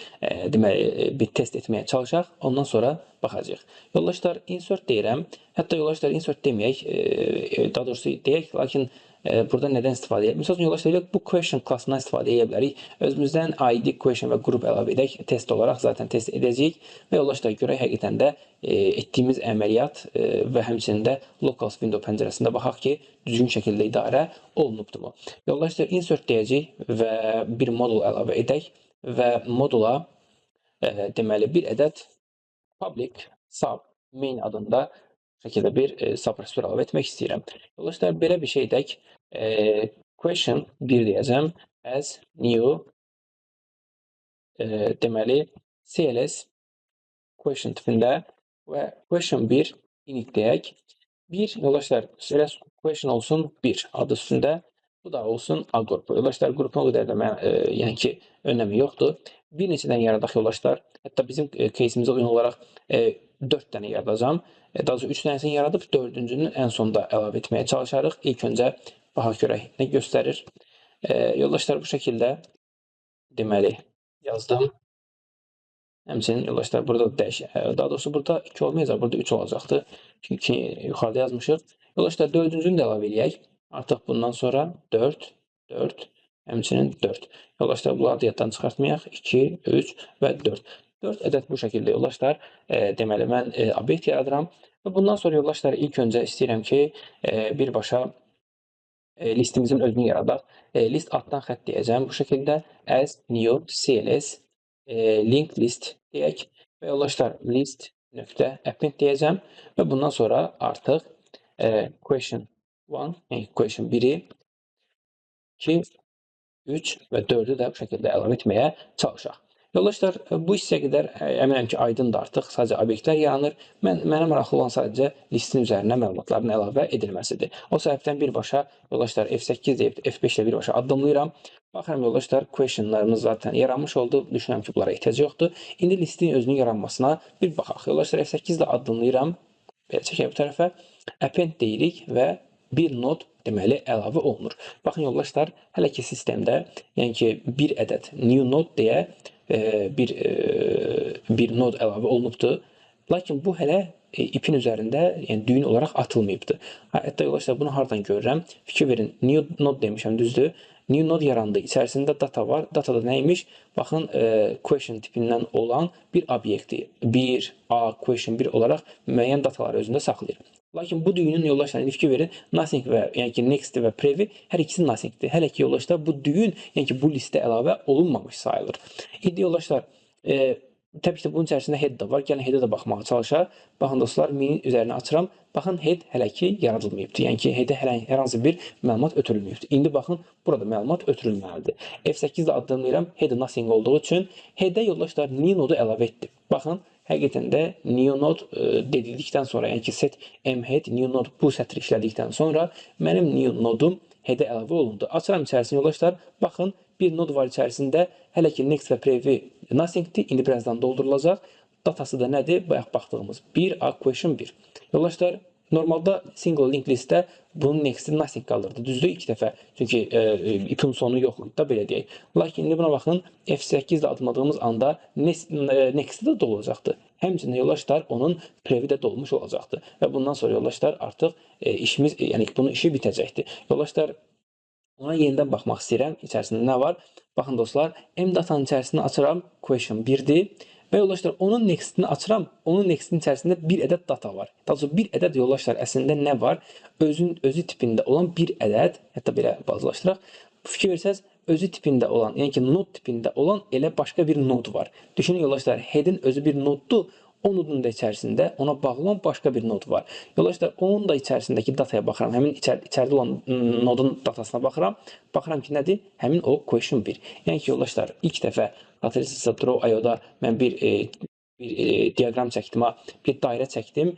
Speaker 1: deməli bir test etməyə çalışaq. Ondan sonra baxacağıq. Yoldaşlar insert deyirəm. Hətta yoldaşlar insert deməyək, daha doğrusu deyək, lakin burada nədən istifadə edə bilərik? Məsələn, yoldaşlar bu question klassından istifadə edə bilərik. Özümüzdən ID, question və qrup əlavə edək. Test olaraq zaten test edəcəyik və yoldaşlar görək həqiqətən də etdiyimiz əməliyyat və həmçinin də locals window pəncərəsində baxaq ki, düzgün şəkildə idarə olunubdumu. Yoldaşlar insert deyəcəyik və bir modul əlavə edək və modula deməli bir ədəd public sub main adında şəkildə bir subprosedür əlavə etmək istəyirəm. Yoldaşlar belə bir şey edək. Question 1 deyəcəm as new deməli CLS question tipində və question 1 init deyək. Bir yoldaşlar CLS question olsun 1 adı üstündə. Bu da olsun A qrupu. Yoldaşlar qrupun o qədər də yəni ki önəmi yoxdur. Bir neçədən yaradaq yoldaşlar. Hətta bizim case'imizə uyğun olaraq 4 dənə yaradacağam. Daha sonra 3 dənəsini yaradıb 4-cünü ən sonda əlavə etməyə çalışarıq. İlk öncə baxaq görək nə göstərir. Yoldaşlar bu şəkildə deməli yazdım. Həmçinin yoldaşlar burada daha doğrusu burada 2 olmayacaq, burada 3 olacaqdır. Çünki yuxarıda yazmışıq. Yoldaşlar 4-cünü də əlavə eləyək. Artıq bundan sonra 4, 4, həmçinin 4. Yoldaşlar bunları da yaddan çıxartmayaq. 2, 3 və 4. 4 ədəd bu şəkildə yoldaşlar deməli mən obyekt yaradıram. Və bundan sonra yoldaşlar ilk öncə istəyirəm ki birbaşa listimizin özünü yaradaq. List altdan xətt deyəcəm bu şəkildə as new cls linked list deyək. və yoldaşlar list.append deyəcəm və bundan sonra artıq question 1, yəni question 1-i, 2, 3 və 4-ü də bu şəkildə əlavə etməyə çalışaq. Yoldaşlar, bu hissəyə qədər əminəm ki, aydındır artıq. Sadəcə obyektlər yaranır. Mənə maraqlı olan sadəcə listin üzərinə məlumatların əlavə edilməsidir. O səbəbdən birbaşa yoldaşlar F8 deyib F5 ilə birbaşa addımlayıram. Baxıram yoldaşlar, questionlarımız zaten yaranmış oldu. Düşünürəm ki, bunlara ehtiyac yoxdur. İndi listin özünün yaranmasına bir baxaq. Yoldaşlar F8 ilə addımlayıram. Belə çəkək bu tərəfə. Append deyirik və bir nod deməli əlavə olunur. Baxın yoldaşlar, hələ ki sistemdə, yəni ki, bir ədəd new node deyə bir nod əlavə olunubdur. Lakin bu hələ ipin üzərində, yəni düyün olaraq atılmayıbdır. Hətta yoldaşlar, bunu hardan görürəm? Fikir verin, new node demişəm, düzdür? New node yarandı. İçərisində data var. Datada nəymiş? Baxın, question tipindən olan bir obyekti. 1, A, question 1 olaraq müəyyən dataları özündə saxlayır. Lakin bu düyünün yoldaşlar, fikir verin, nothing və yəni ki, next və previ hər ikisi nothingdir. Hələ ki, yoldaşlar, bu düyün, yəni ki, bu listə əlavə olunmamış sayılır. İndi yoldaşlar, təbii ki, bunun içərisində head də var. Gəlin head'ə də baxmağa çalışaq. Baxın dostlar, min üzərinə açıram. Baxın, head hələ ki yaradılmayıbdır. Yəni ki, head'ə hər hansı bir məlumat ötürülməyibdir. İndi baxın, burada məlumat ötürülməlidir. F8 ilə addımlayıram, head nothing olduğu üçün head'ə yoldaşlar new node'u əlavə etdim. Baxın, həqiqətən də new node dedildikdən sonra, yəni ki, set mhead new node bu sətri işlədikdən sonra mənim new nodum head'ə əlavə olundu. Açıram içərisini yoldaşlar. Baxın, bir nod var içərisində. Hələ ki next və previ nothingdir. İndi birazdan doldurulacaq. Datası da nədir? Bayaq baxdığımız 1A question 1. Yoldaşlar, normalda single linked listdə bunun next'i nothing qalırdı. Düzdür, ilk dəfə. Çünki ipin sonu yox idi da, belə deyək. Lakin indi buna baxın, F8 ilə adımladığımız anda next'i də dolacaqdır. Həmçinin yoldaşlar, onun previ də dolmuş olacaqdır. Və bundan sonra yoldaşlar artıq işimiz, yəni bunun işi bitəcəkdir. Yoldaşlar, ona yenidən baxmaq istəyirəm. İçərisində nə var? Baxın dostlar, M datanın içərisində açıram, question 1-dir. Və yoldaşlar, onun next'ini açıram, onun next'in içərisində bir ədəd data var. Daha sonra bir ədəd yoldaşlar, əslində nə var? Özü tipində olan bir ədəd, hətta belə bazlaşdıraq. Fikir versəz, özü tipində olan, yəni ki, node tipində olan elə başqa bir node var. Düşünün yoldaşlar, head'in özü bir nodedur. O nodun da içərisində ona bağlı olan başqa bir nod var. Yoldaşlar, onun da içərisindəki dataya baxıram. Həmin içəridə olan nodun datasına baxıram. Baxıram ki, nədir? Həmin o question 1. Yəni ki, yoldaşlar, ilk dəfə xatırlayırsınızsa Draw.io-da mən bir diaqram çəkdim, bir dairə çəkdim.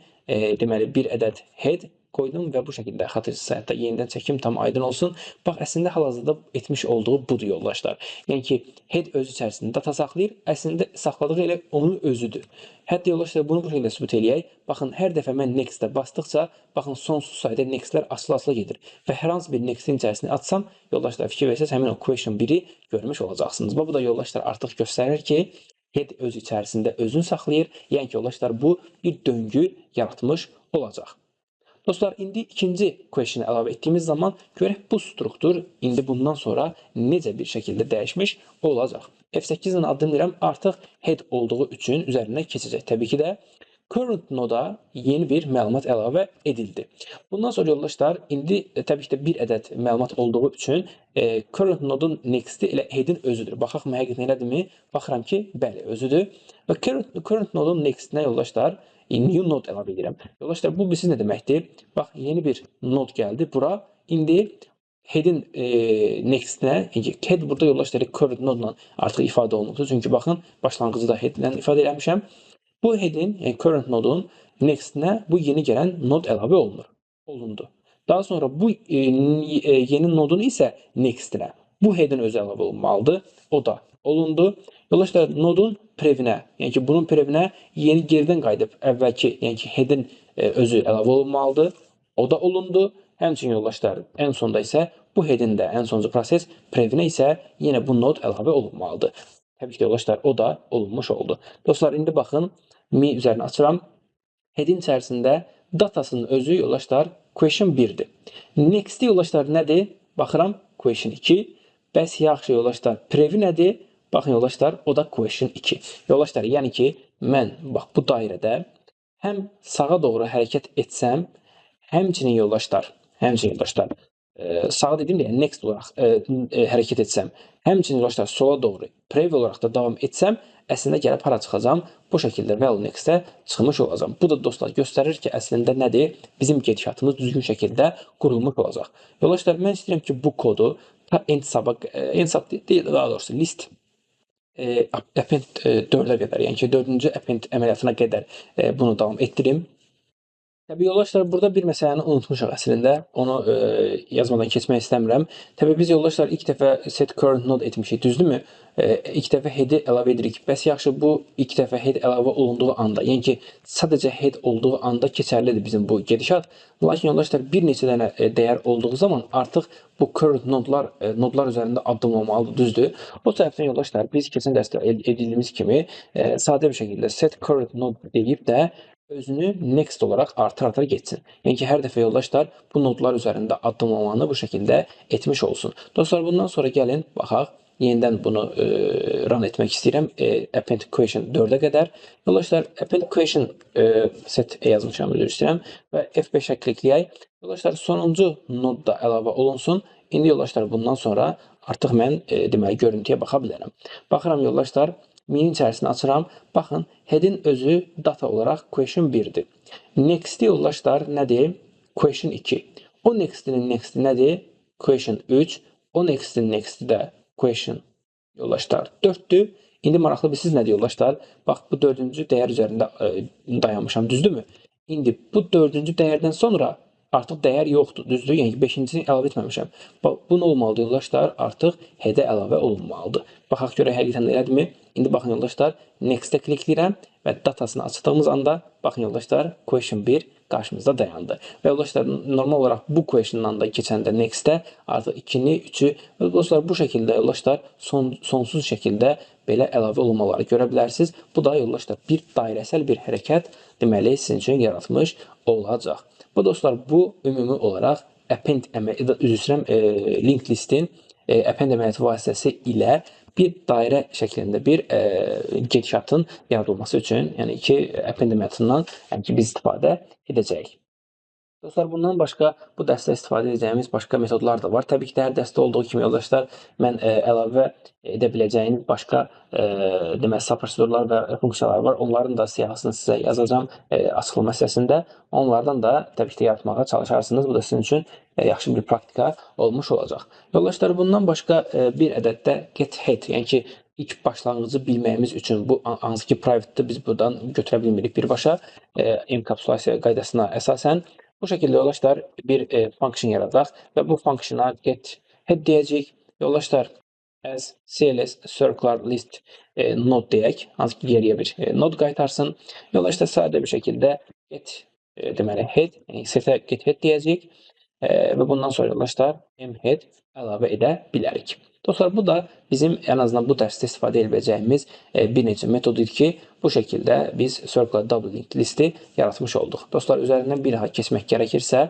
Speaker 1: Deməli, bir ədəd head qoydum və bu şəkildə xatırlayırsınızsa, hətta yenidən çəkim tam aydın olsun. Bax, əslində hal-hazırda etmiş olduğu budur yoldaşlar. Yəni ki, head öz içərisində data saxlayır, əslində saxladığı elə onun özüdür. Hətta yoldaşlar, bunu bu şəkildə sübut eləyək. Baxın, hər dəfə mən next-ə basdıqca, baxın, sonsuz sayda next-lər asılı-asılı gedir. Və hər hansı bir next-in içərisini açsam, yoldaşlar, fikir versəz, həmin o question 1-i görmüş olacaqsınız. Bu da yoldaşlar artıq göstərir ki, head öz içərisində özünü saxlayır. Yəni ki, yoldaşlar, bu bir döngü yaratmış olacaq. Dostlar, indi ikinci question'ı əlavə etdiyimiz zaman görək bu struktur indi bundan sonra necə bir şəkildə dəyişmiş olacaq. F8 ilə addımlayıram, artıq head olduğu üçün üzərindən keçəcək. Təbii ki də current noda yeni bir məlumat əlavə edildi. Bundan sonra yoldaşlar, indi təbii ki də bir ədəd məlumat olduğu üçün current nodun next'i elə head'in özüdür. Baxaq, həqiqətən elədirmi? Baxıram ki, bəli, özüdür. Və current nodun next'inə yoldaşlar, new node əlavə edirəm. Yoldaşlar, bu bilsin nə deməkdir? Bax, yeni bir node gəldi bura. İndi head'in next'inə, head burada yoldaşlar current node-la artıq ifadə olunubdur. Çünki baxın, başlanğıcı da head ilə ifadə eləmişəm. Bu head'in, yəni current nodun next'inə bu yeni gələn node əlavə olundu. Daha sonra bu yeni nodun isə next'inə bu head'in özü əlavə olunmalıdır. O da olundu. Yoldaşlar, nodun previnə, yəni ki, bunun previnə yeni geridən qayıdıb əvvəlki, yəni ki, head'in özü əlavə olunmalıdır. O da olundu. Həmçinin yoldaşlar, ən sonda isə bu head'in də ən sonuncu proses previnə isə yenə bu nod əlavə olunmalıdır. Təbii ki, yoldaşlar, o da olunmuş oldu. Dostlar, indi baxın, mi üzərini açıram. Head'in içərisində datasının özü yoldaşlar question 1-dir. Next'i yoldaşlar nədir? Baxıram, question 2. Bəs yaxşı yoldaşlar, previ nədir? Baxın yoldaşlar, o da question 2. Yoldaşlar, yəni ki, mən bax bu dairədə həm sağa doğru hərəkət etsəm, həmçinin yoldaşlar, sağa dedim deyə next olaraq hərəkət etsəm, həmçinin yoldaşlar sola doğru previ olaraq da davam etsəm, əslində gəlib hara çıxacam? Bu şəkildə value next-ə çıxmış olacam. Bu da dostlar göstərir ki, əslində nədir? Bizim gedişatımız düzgün şəkildə qurulmuş olacaq. Yoldaşlar, mən istəyirəm ki, bu kodu ta end sub deyil, daha doğrusu list append 4-ə qədər, yəni ki, 4-cü append əməliyyatına qədər bunu davam etdirim. Təbii yoldaşlar, burada bir məsələni unutmuşuq əslində. Onu yazmadan keçmək istəmirəm. Təbii biz yoldaşlar ilk dəfə set current node etmişik, düzdürmü? İlk dəfə head-i əlavə edirik. Bəs yaxşı, bu ilk dəfə head əlavə olunduğu anda, yəni ki, sadəcə head olduğu anda keçərlidir bizim bu gedişat. Lakin yoldaşlar, bir neçə dənə dəyər olduğu zaman artıq bu current nodlar üzərində addımlamalıdır, düzdür? O səbəbdən yoldaşlar, biz keçən dərsdə edildiyimiz kimi sadə bir şəkildə set current node deyib də özünü next olaraq artır getsin. Yəni ki, hər dəfə yoldaşlar bu nodlar üzərində addımlamanı bu şəkildə etmiş olsun. Dostlar, bundan sonra gəlin, baxaq. Yenidən bunu run etmək istəyirəm. Append question 4-ə qədər. Yoldaşlar, append question set yazmışam, üzr istəyirəm. Və F5-ə klikləyək. Yoldaşlar, sonuncu nod da əlavə olunsun. İndi yoldaşlar, bundan sonra artıq mən deməli görüntüyə baxa bilərəm. Baxıram yoldaşlar. Minin içərisini açıram. Baxın, head'in özü data olaraq question 1-dir. Next'i yoldaşlar nədir? Question 2. O next'inin next'i nədir? Question 3. O next'in next'i də question yoldaşlar 4-dür. İndi maraqlı bilirsiniz nədir yoldaşlar? Bax, bu 4-cü dəyər üzərində dayanmışam, düzdürmü? İndi bu 4-cü dəyərdən sonra artıq dəyər yoxdur, düzdür? Yəni 5-cisini əlavə etməmişəm. Bu nə olmalıdır yoldaşlar? Artıq head-ə əlavə olunmalıdır. Baxaq görək həqiqətən də elədirmi? İndi baxın yoldaşlar, next-ə klikləyirəm və datasını açdığımız anda baxın yoldaşlar, question 1 qarşımızda dayandı. Və yoldaşlar, normal olaraq bu questiondan da keçəndə next-ə artıq 2-ni, 3-ü və dostlar bu şəkildə yoldaşlar sonsuz şəkildə belə əlavə olunmaları görə bilərsiniz. Bu da yoldaşlar bir dairəsəl bir hərəkət deməli sizin üçün yaratmış olacaq. Bu dostlar, bu ümumi olaraq append linked listin append əməliyyatı vasitəsi ilə bir dairə şəklində bir gedişatın yaradılması üçün, yəni ki, append əməliyyatından biz istifadə edəcəyik. Dostlar, bundan başqa bu dərsdə istifadə edəcəyimiz başqa metodlar da var. Təbii ki, hər dərsdə olduğu kimi yoldaşlar, mən əlavə edə biləcəyiniz başqa prosedurlar və funksiyalar var. Onların da siyahısını sizə yazacağım açıqlama hissəsində. Onlardan da təbii ki, yaratmağa çalışarsınız. Bu da sizin üçün yaxşı bir praktika olmuş olacaq. Yoldaşlar, bundan başqa bir ədəd də get head, yəni ki, ilk başlanğıcı bilməyimiz üçün bu hansı ki, private-də biz buradan götürə bilmirik birbaşa enkapsulasiya qaydasına əsasən. Bu şəkildə yoldaşlar bir function yaradaq və bu functiona get head deyəcəyik. Yoldaşlar, as cls circular list node deyək, hansı ki geriyə bir node qaytarsın. Yoldaşlar, sadə bir şəkildə get deməli head, yəni setə get head deyəcəyik və bundan sonra yoldaşlar mhead əlavə edə bilərik. Dostlar, bu da bizim ən azından bu dərsdə istifadə edəcəyimiz bir neçə metod idi ki, bu şəkildə biz circular double linked listi yaratmış olduq. Dostlar, üzərindən bir daha keçmək gərəkirsə,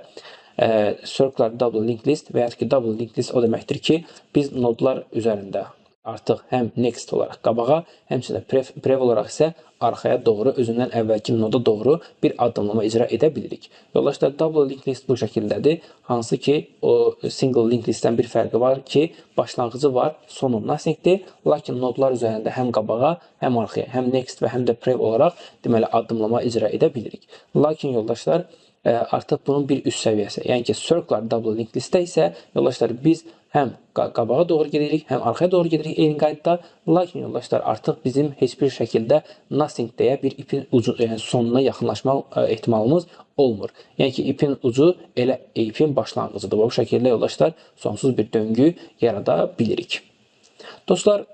Speaker 1: circular double linked list və ya ki double linked list o deməkdir ki, biz nodlar üzərində artıq həm next olaraq qabağa, həmçinin prev olaraq isə arxaya doğru, özündən əvvəlki noda doğru bir addımlama icra edə bilirik. Yoldaşlar, double linked list bu şəkildədir. Hansı ki, o single linked listdən bir fərqi var ki, başlanğıcı var, sonu nothingdir. Lakin nodlar üzərində həm qabağa, həm arxaya, həm next və həm də prev olaraq deməli addımlama icra edə bilirik. Lakin yoldaşlar, artıq bunun bir üst səviyyəsi, yəni ki, circular double linked listdə isə yoldaşlar biz həm qabağa doğru gedirik, həm arxaya doğru gedirik eyni qaydada. Lakin yoldaşlar, artıq bizim heç bir şəkildə nothing deyə bir ipin ucu, yəni sonuna yaxınlaşmaq ehtimalımız olmur. Yəni ki, ipin ucu elə ipin başlanğıcıdır. Bu şəkildə yoldaşlar sonsuz bir döngü yarada bilirik. Dostlar,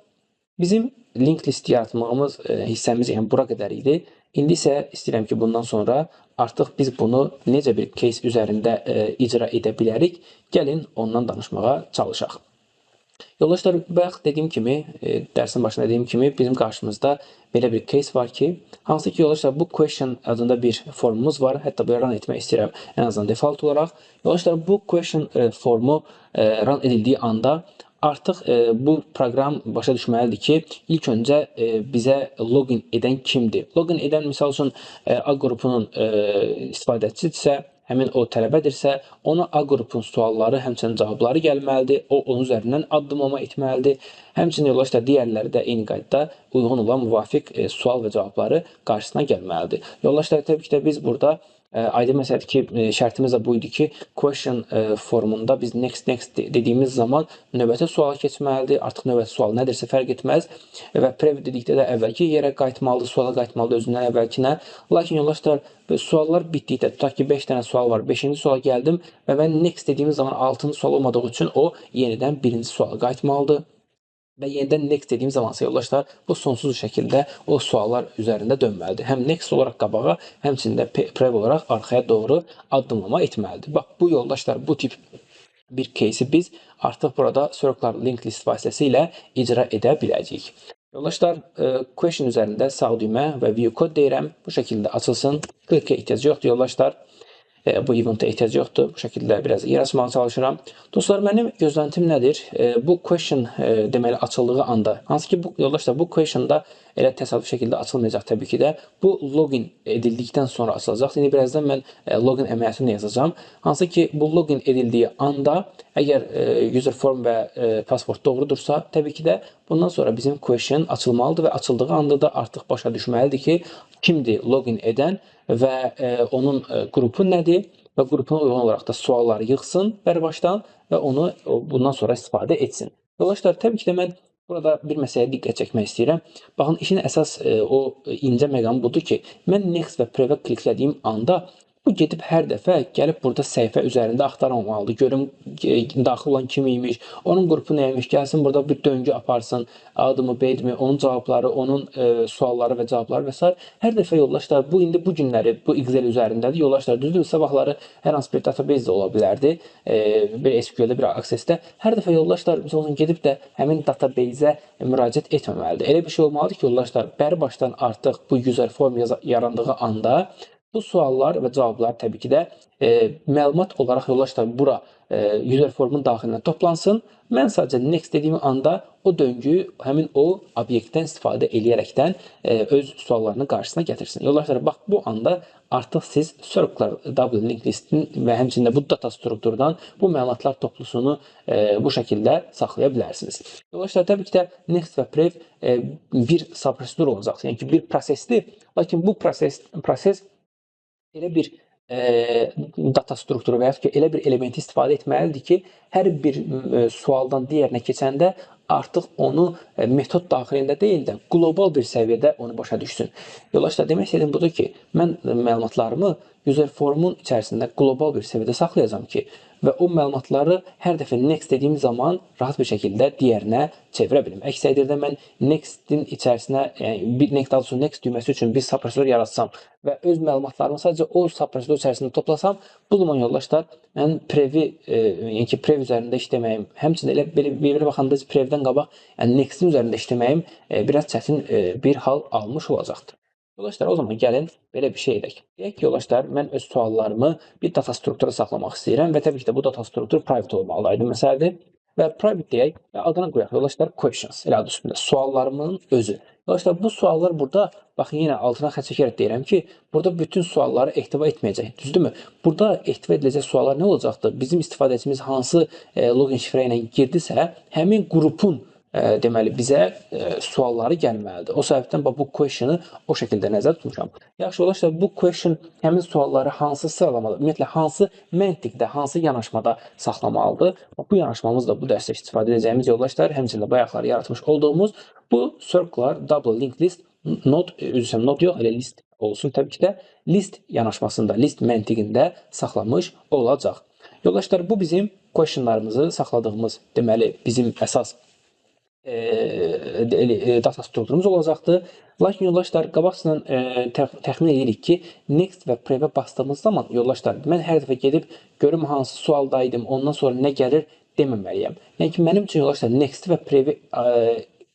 Speaker 1: bizim link listi yaratmağımız hissəmiz yəni bura qədər idi. İndi isə istəyirəm ki, bundan sonra artıq biz bunu necə bir case üzərində icra edə bilərik? Gəlin ondan danışmağa çalışaq. Yoldaşlar, bayaq dediyim kimi, dərsin başında dediyim kimi bizim qarşımızda belə bir case var ki, hansı ki yoldaşlar bu question adında bir formumuz var. Hətta bunu run etmək istəyirəm ən azından default olaraq. Yoldaşlar, bu question formu run edildiyi anda artıq bu proqram başa düşməlidir ki, ilk öncə bizə login edən kimdir? Login edən, misal üçün, A qrupunun istifadəçisidirsə, həmin o tələbədirsə, ona A qrupun sualları, həmçinin cavabları gəlməlidir. O, onun üzərindən addımlama etməlidir. Həmçinin yoldaşlar, digərləri də eyni qaydada uyğun olan müvafiq sual və cavabları qarşısına gəlməlidir. Yoldaşlar, təbii ki də biz burada aydın məsələdir ki, şərtimiz də bu idi ki, question formunda biz next dediyimiz zaman növbəti suala keçməlidir. Artıq növbəti sual nədirsə fərq etməz və prev dedikdə də əvvəlki yerə qayıtmalıdır, suala qayıtmalıdır özündən əvvəlkinə. Lakin yoldaşlar, suallar bitdikdə, tutaq ki, 5 dənə sual var, 5-ci suala gəldim və mən next dediyimiz zaman 6-cı sual olmadığı üçün o yenidən 1-ci suala qayıtmalıdır. Və yenidən next dediyim zamansa yoldaşlar, bu sonsuz şəkildə o suallar üzərində dönməlidir. Həm next olaraq qabağa, həmçində prev olaraq arxaya doğru addımlama etməlidir. Bax, bu yoldaşlar, bu tip bir кейsi biz artıq burada circular linked list vasitəsilə icra edə biləcəyik. Yoldaşlar, question üzərində sağ düymə və view code deyirəm. Bu şəkildə açılsın. Klikə ehtiyac yoxdur yoldaşlar. Bu eventə ehtiyac yoxdur. Bu şəkildə biraz yer açmağa çalışıram. Dostlar, mənim gözləntim nədir? Bu question deməli açıldığı anda, hansı ki bu yoldaşlar, bu questionda elə təsadüf şəkildə açılmayacaq təbii ki də. Bu login edildikdən sonra açılacaq. İndi birazdan mən login əməliyyatını yazacağam. Hansı ki bu login edildiyi anda əgər user form və password doğrudursa, təbii ki də bundan sonra bizim question açılmalıdır və açıldığı anda da artıq başa düşməlidir ki, kimdir login edən və onun qrupu nədir və qrupuna uyğun olaraq da sualları yığsın bərbaşdan və onu bundan sonra istifadə etsin. Yoldaşlar, təbii ki də mən burada bir məsələyə diqqət çəkmək istəyirəm. Baxın, işin əsas o incə məqamı budur ki, mən next və prevə kliklədiyim anda bu gedib hər dəfə gəlib burada səhifə üzərində axtarmamalıdır. Görüm daxil olan kim imiş, onun qrupu nəymiş, gəlsin burada bir döngü aparsın, adımı, beydimi, onun cavabları, onun sualları və cavabları və s. Hər dəfə yoldaşlar, bu indi bu günləri bu Excel üzərindədir. Yoldaşlar, düzdür, sabahları hər hansı bir database də ola bilərdi, bir SQL-də, bir Access-də. Hər dəfə yoldaşlar, biz olsun gedib də həmin database-ə müraciət etməməlidir. Elə bir şey olmalıdır ki, yoldaşlar, bəri başdan artıq bu user form yarandığı anda bu suallar və cavablar təbii ki də məlumat olaraq yoldaşlar bura user formun daxilinə toplansın. Mən sadəcə next dediyim anda o döngüyü həmin o obyektdən istifadə eləyərəkdən öz suallarını qarşısına gətirsin. Yoldaşlar, bax bu anda artıq siz circular double linked listin və həmçində bu data strukturdan bu məlumatlar toplusunu bu şəkildə saxlaya bilərsiniz. Yoldaşlar, təbii ki də next və prev bir subprosedur olacaq. Yəni ki, bir prosesdir. Lakin bu proses elə bir data strukturu və yaxud ki, elə bir elementi istifadə etməlidir ki, hər bir sualdan digərinə keçəndə artıq onu metod daxilində deyil də, qlobal bir səviyyədə onu başa düşsün. Yoldaşlar, demək istədiyim budur ki, mən məlumatlarımı user formun içərisində qlobal bir səviyyədə saxlayacağam ki, və o məlumatları hər dəfə next dediyim zaman rahat bir şəkildə digərinə çevirə bilim. Əks təqdirdə mən next'in içərisinə, yəni next düyməsi üçün bir subprosedur yaratsam və öz məlumatlarımı sadəcə o subprosedur içərisində toplasam, bu zaman yoldaşlar, mən previ, yəni ki, prev üzərində işləməyim, həmçinin elə belə baxanda prevdən qabaq, yəni next'in üzərində işləməyim biraz çətin bir hal almış olacaqdır. Yoldaşlar, o zaman gəlin belə bir şey edək. Deyək ki, yoldaşlar, mən öz suallarımı bir data struktura saxlamaq istəyirəm və təbii ki də bu data struktur private olmalıdır, aydın məsələdir. Və private deyək və adına qoyaq, yoldaşlar, questions, elə adı üstündə, suallarımın özü. Yoldaşlar, bu suallar burada, baxın, yenə altına xətt çəkərək deyirəm ki, burada bütün sualları ehtiva etməyəcək, düzdürmü? Burada ehtiva ediləcək suallar nə olacaqdır? Bizim istifadəçimiz hansı login şifrə ilə girdisə, həmin qrupun deməli bizə sualları gəlməlidir. O səbəbdən bu question'ı o şəkildə nəzərdə tutmuşam. Yaxşı, yoldaşlar, bu question həmin sualları hansı sıralamada, ümumiyyətlə hansı məntiqdə, hansı yanaşmada saxlamalıdır? Bu yanaşmamız da bu dərsdə istifadə edəcəyimiz yoldaşlar, həmçinin bayaqları yaratmış olduğumuz bu circular double linked list node, üzrəm node yox, elə list olsun təbii ki də list yanaşmasında, list məntiqində saxlamış olacaq. Yoldaşlar, bu bizim question'larımızı saxladığımız, deməli bizim əsas data strukturumuz olacaqdır. Lakin yoldaşlar, qabaqsından təxmin edirik ki, next və prevə bastığımız zaman yoldaşlar, mən hər dəfə gedib görüm hansı sualdaydım, ondan sonra nə gəlir deməməliyəm. Yəni ki, mənim üçün yoldaşlar, next və previ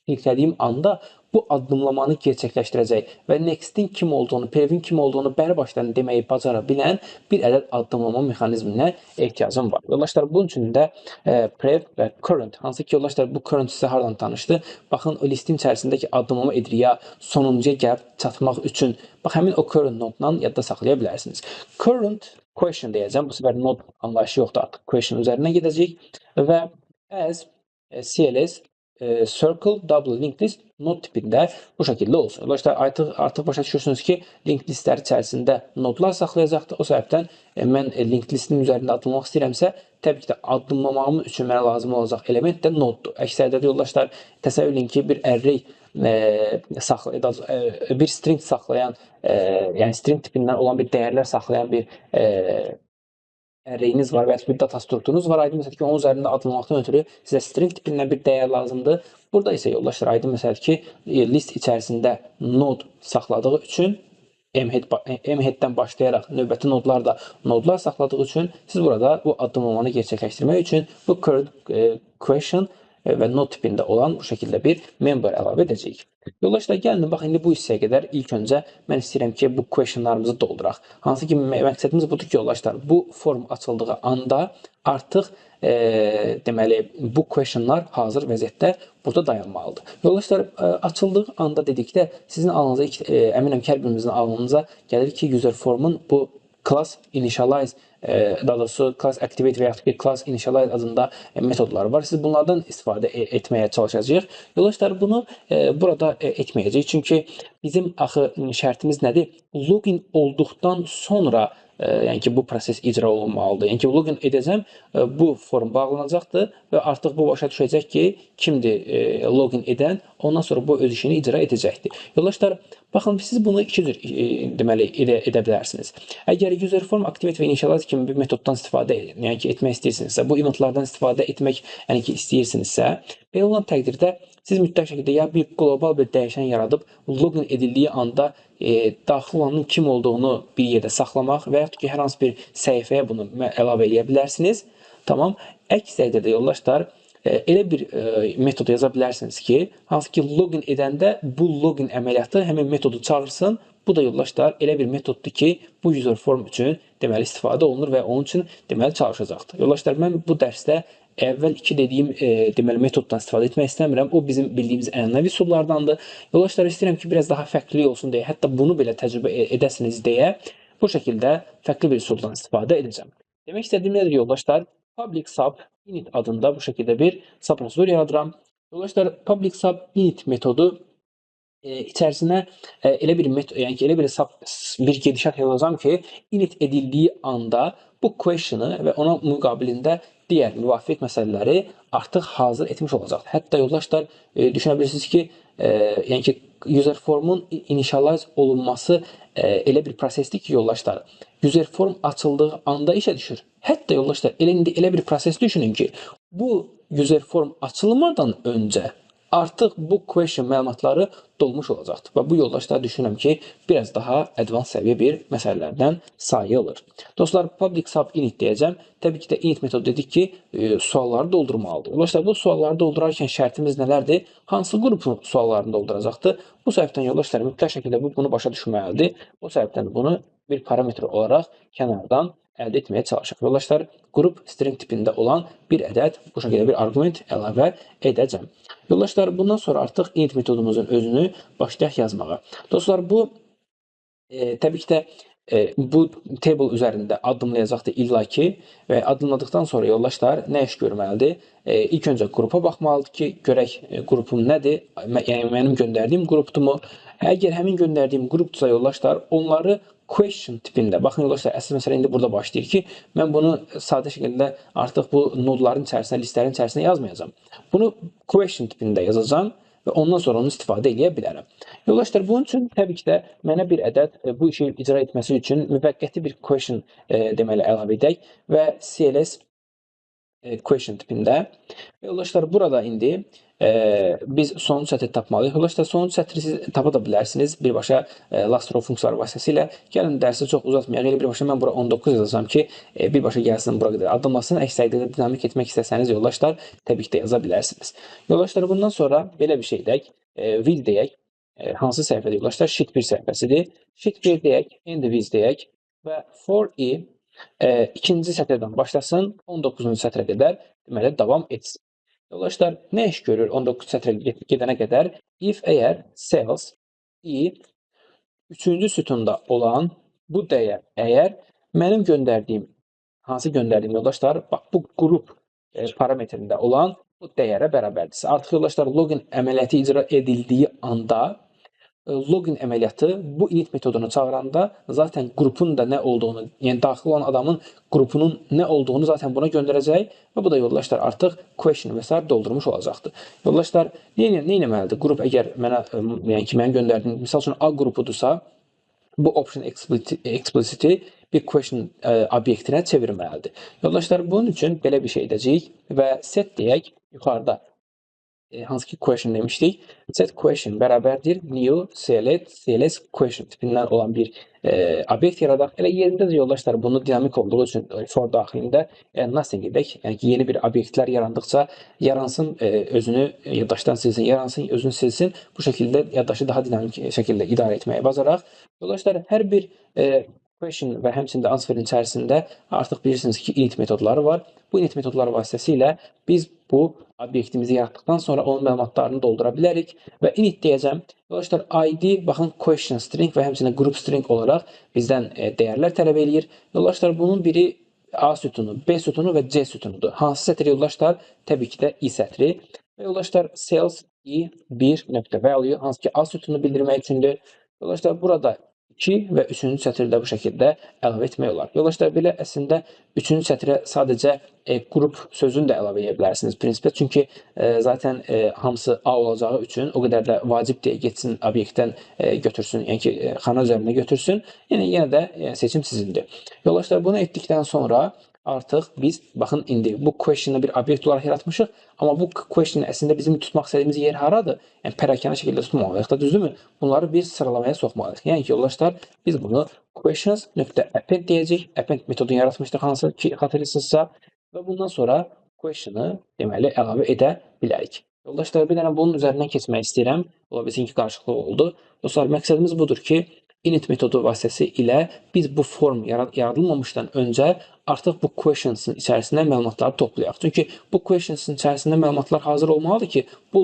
Speaker 1: kliklədiyim anda bu addımlamanı gerçəkləşdirəcək və next-in kim olduğunu, previn kim olduğunu bəri başdan deməyi bacara bilən bir ədəd addımlama mexanizminə ehtiyacım var. Yoldaşlar, bunun üçün də prev və current, hansı ki yoldaşlar bu current sizə hardan tanışdı? Baxın, o listin içərisindəki addımlama edriyə sonuncuya gəlib çatmaq üçün bax həmin o current noddan yadda saxlaya bilərsiniz. Current question deyəcəm. Bu səfər node anlayışı yoxdur, artıq question üzərindən gedəcəyik və as CLS circle double linked list node tipində bu şəkildə olsun. Yoldaşlar, artıq başa düşürsünüz ki, linked listlər içərisində nodlar saxlayacaqdır. O səbəbdən mən linked listin üzərində addımlamaq istəyirəmsə, təbii ki də addımlamağım üçün mənə lazım olacaq element də noddur. Əksəriyyətdə yoldaşlar, təsəvvür edin ki, bir array bir string saxlayan, yəni string tipindən olan bir dəyərlər saxlayan bir arrayiniz var və ya bir data strukturunuz var. Aydın məsələdir ki, onun üzərində addımlamaqdan ötürü sizə string tipindən bir dəyər lazımdır. Burada isə yoldaşlar, aydın məsələdir ki, list içərisində node saxladığı üçün mheaddən başlayaraq növbəti nodlarda nodlar saxladığı üçün siz burada bu addımlamanı gerçəkləşdirmək üçün bu current question və node tipində olan bu şəkildə bir member əlavə edəcəyik. Yoldaşlar, gəlin bax, indi bu hissəyə qədər ilk öncə mən istəyirəm ki, bu questionlarımızı dolduraq. Hansı ki, məqsədimiz budur ki, yoldaşlar, bu form açıldığı anda artıq deməli, bu questionlar hazır vəziyyətdə burada dayanmalıdır. Yoldaşlar, açıldığı anda dedikdə sizin alınıza, əminəm ki, hər birimizin alınıza gəlir ki, user formun bu class initialize, daha doğrusu class activate və yaxud ki class initialize adında metodlar var. Siz bunlardan istifadə etməyə çalışacağıq. Yoldaşlar, bunu burada etməyəcəyik. Çünki bizim axı şərtimiz nədir? Login olduqdan sonra yəni ki, bu proses icra olunmalıdır. Yəni ki, login edəcəm, bu form bağlanacaqdır və artıq bu başa düşəcək ki, kimdir login edən, ondan sonra bu öz işini icra edəcəkdir. Yoldaşlar, baxın, siz bunu iki cür deməli edə bilərsiniz. Əgər user form activate və initialize kimi bir metoddan istifadə yəni ki, etmək istəyirsinizsə, bu eventlardan istifadə etmək yəni ki, istəyirsinizsə, belə olan təqdirdə siz mütləq şəkildə ya bir qlobal bir dəyişən yaradıb login edildiyi anda daxil olanın kim olduğunu bir yerdə saxlamaq və yaxud ki, hər hansı bir səhifəyə bunu əlavə edə bilərsiniz. Tamam. Əks təqdirdə yoldaşlar, elə bir metod yaza bilərsiniz ki, hansı ki, login edəndə bu login əməliyyatı həmin metodu çağırsın. Bu da yoldaşlar elə bir metoddur ki, bu user form üçün deməli istifadə olunur və onun üçün deməli çalışacaqdır. Yoldaşlar, mən bu dərsdə əvvəl iki dediyim deməli metoddan istifadə etmək istəmirəm. O bizim bildiyimiz ənənəvi üsullardandır. Yoldaşlar, istəyirəm ki, biraz daha fərqli olsun deyə, hətta bunu belə təcrübə edəsiniz deyə bu şəkildə fərqli bir üsuldan istifadə edəcəm. Demək istədiyim nədir yoldaşlar? Public sub init adında bu şəkildə bir subprosedur yaradıram. Yoldaşlar, public sub init metodu içərisinə elə bir metod, yəni ki, elə bir gedişat yazacağam ki, init edildiyi anda bu question'ı və ona müqabilində digər müvafiq məsələləri artıq hazır etmiş olacaq. Hətta yoldaşlar, düşünə bilirsiniz ki, yəni ki, user formun initialize olunması elə bir prosesdir ki, yoldaşlar, user form açıldığı anda işə düşür. Hətta yoldaşlar, elə bir proses düşünün ki, bu user form açılmadan öncə artıq bu question məlumatları dolmuş olacaqdır. Və bu yoldaşlar düşünürəm ki, biraz daha advanced səviyyə bir məsələlərdən sayılır. Dostlar, public sub init deyəcəm. Təbii ki də init metodu dedik ki, sualları doldurmalıdır. Yoldaşlar, bu sualları doldurarkən şərtimiz nələrdir? Hansı qrupun suallarını dolduracaqdır? Bu səbəbdən yoldaşlar, mütləq şəkildə bunu başa düşməlidir. O səbəbdən bunu bir parametr olaraq kənardan əldə etməyə çalışaq. Yoldaşlar, qrup string tipində olan bir ədəd bu şəkildə bir arqument əlavə edəcəm. Yoldaşlar, bundan sonra artıq init metodumuzun özünü başlayaq yazmağa. Dostlar, bu təbii ki də bu table üzərində addımlayacaqdır illaki və addımladıqdan sonra yoldaşlar nə iş görməlidir? İlk öncə qrupa baxmalıdır ki, görək qrupum nədir? Yəni mənim göndərdiyim qrupdurmu? Əgər həmin göndərdiyim qrupdursa yoldaşlar, onları question tipində, baxın yoldaşlar, əsas məsələ indi burada başlayır ki, mən bunu sadə şəkildə artıq bu nodların içərisində, listlərin içərisində yazmayacağam. Bunu question tipində yazacağam və ondan sonra onu istifadə edə bilərəm. Yoldaşlar, bunun üçün təbii ki də mənə bir ədəd bu işi icra etməsi üçün müvəqqəti bir question deməli əlavə edək və CLS question tipində. Yoldaşlar, burada indi biz sonuncu sətri tapmalıyıq. Yoldaşlar, sonuncu sətri siz tapa da bilərsiniz birbaşa last row funksiyaları vasitəsilə. Gəlin dərsi çox uzatmayaq. Elə birbaşa mən bura 19 yazacağam ki, birbaşa gəlsin bura qədər addımlasın. Əks təqdirdə dinamik etmək istəsəniz yoldaşlar, təbii ki də yaza bilərsiniz. Yoldaşlar, bundan sonra belə bir şey deyək, will deyək. hansı səhifədir yoldaşlar? Sheet 1 səhifəsidir. Sheet 1 deyək, end with deyək və for i ikinci sətirdən başlasın, 19-cu sətrə qədər deməli davam etsin. Yoldaşlar, nə iş görür 19 sətrə gedənə qədər? If əgər cells i üçüncü sütunda olan bu dəyər əgər mənim göndərdiyim, hansı göndərdiyim yoldaşlar? Bax, bu qrup parametrində olan bu dəyərə bərabərdirsə. Artıq yoldaşlar, login əməliyyatı icra edildiyi anda login əməliyyatı bu init metodunu çağıranda zaten qrupun da nə olduğunu, yəni daxil olan adamın qrupunun nə olduğunu zaten buna göndərəcək və bu da yoldaşlar artıq question və s. doldurmuş olacaqdır. Yoldaşlar, nə etməlidir? Qrup əgər mənə, yəni ki, mənim göndərdiyim, misal üçün A qrupudursa, bu option explicit'i bir question obyektinə çevirməlidir. Yoldaşlar, bunun üçün belə bir şey edəcəyik və set deyək yuxarıda. Hansı ki question demişdik. Set question bərabərdir new cls question tipindən olan bir obyekt yaradaq. Elə yerində də yoldaşlar bunu dinamik olduğu üçün for daxilində nothing edək. Yəni ki, yeni bir obyektlər yarandıqca yaransın, özünü yaddaşdan silsin, yaransın, özünü silsin. Bu şəkildə yaddaşı daha dinamik şəkildə idarə etməyi bacaraq. Yoldaşlar, hər bir question və həmçində answerin içərisində artıq bilirsiniz ki, init metodları var. Bu init metodları vasitəsilə biz bu obyektimizi yaratdıqdan sonra onun məlumatlarını doldura bilərik və init deyəcəm. Yoldaşlar, id, baxın, question string və həmçinin group string olaraq bizdən dəyərlər tələb eləyir. Yoldaşlar, bunun biri A sütunu, B sütunu və C sütunudur. Hansı sətri yoldaşlar? Təbii ki də i sətri. Və yoldaşlar, cells i1.value, hansı ki A sütunu bildirmək üçündür. Yoldaşlar, burada 2 və 3-cü sətirdə bu şəkildə əlavə etmək olar. Yoldaşlar, belə əslində 3-cü sətrə sadəcə qrup sözünü də əlavə edə bilərsiniz prinsipdə. Çünki zaten hamısı A olacağı üçün o qədər də vacib deyə getsin obyektdən götürsün, yəni ki, xana üzərində götürsün. Yəni, yenə də seçim sizindir. Yoldaşlar, bunu etdikdən sonra artıq biz, baxın, indi bu question'ı bir obyekt olaraq yaratmışıq. Amma bu question'ı əslində bizim tutmaq istədiyimiz yer haradır? Yəni, pərəkənə şəkildə tutmalıyıq da, düzdürmü? Bunları bir sıralamaya soxmalıyıq. Yəni ki, yoldaşlar, biz bunu questions.append deyəcək. Append metodunu yaratmışdıq, hansı ki, xatırlayırsınızsa. Və bundan sonra question'ı deməli əlavə edə bilərik. Yoldaşlar, bir dənə bunun üzərindən keçmək istəyirəm. Ola bilsin ki, qarşılıqlı oldu. Dostlar, məqsədimiz budur ki, init metodu vasitəsi ilə biz bu form yaradılmamışdan öncə artıq bu questions'ın içərisində məlumatları toplayaq. Çünki bu questions'ın içərisində məlumatlar hazır olmalıdır ki, bu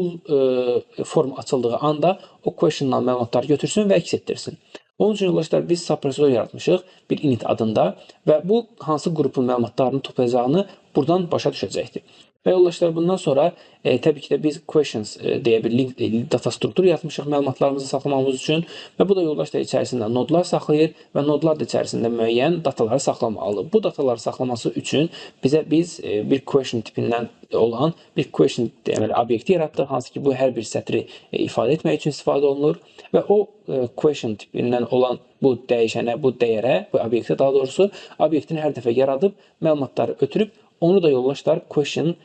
Speaker 1: form açıldığı anda o question'dan məlumatları götürsün və əks etdirsin. Onun üçün yoldaşlar, biz subprosedür yaratmışıq bir init adında və bu hansı qrupun məlumatlarını toplayacağını buradan başa düşəcəkdir. Və yoldaşlar, bundan sonra təbii ki də biz questions deyə bir link data strukturu yaratmışıq məlumatlarımızı saxlamamız üçün və bu da yoldaşlar içərisində nodlar saxlayır və nodlar da içərisində müəyyən dataları saxlamalıdır. Bu dataları saxlaması üçün biz bir question tipindən olan bir question deməli obyekti yaratdıq, hansı ki, bu hər bir sətri ifadə etmək üçün istifadə olunur və o question tipindən olan bu dəyişənə, bu dəyərə, bu obyektə daha doğrusu obyektini hər dəfə yaradıb məlumatları ötürüb onu da yoldaşlar questions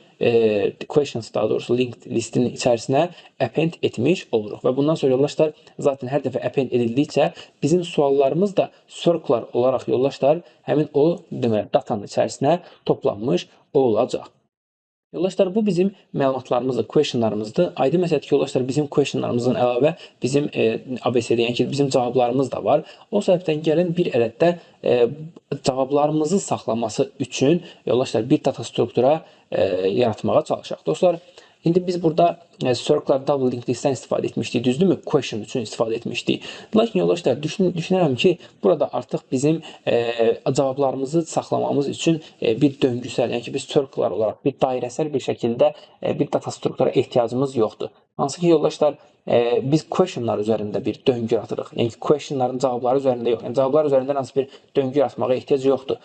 Speaker 1: daha doğrusu linked listinin içərisinə append etmiş oluruq. Və bundan sonra yoldaşlar zaten hər dəfə append edildikcə bizim suallarımız da circlar olaraq yoldaşlar həmin o deməli datanın içərisinə toplanmış olacaq. Yoldaşlar, bu bizim məlumatlarımızdır, questionlarımızdır. Aydın məsələdir ki, yoldaşlar, bizim questionlarımızdan əlavə bizim ABC'də, yəni ki, bizim cavablarımız da var. O səbəbdən gəlin bir ədəddə cavablarımızı saxlaması üçün yoldaşlar bir data struktura yaratmağa çalışaq. Dostlar, indi biz burada circlar double linked listdən istifadə etmişdik, düzdürmü? Question üçün istifadə etmişdik. Lakin yoldaşlar, düşünürəm ki, burada artıq bizim cavablarımızı saxlamamız üçün bir döngüsəl, yəni ki, biz circlar olaraq bir dairəsəl bir şəkildə bir data struktura ehtiyacımız yoxdur. Hansı ki, yoldaşlar, biz questionlar üzərində bir döngü yaratırıq. Yəni ki, questionların cavabları üzərində yox. Yəni, cavablar üzərində hansı bir döngü yaratmağa ehtiyac yoxdur.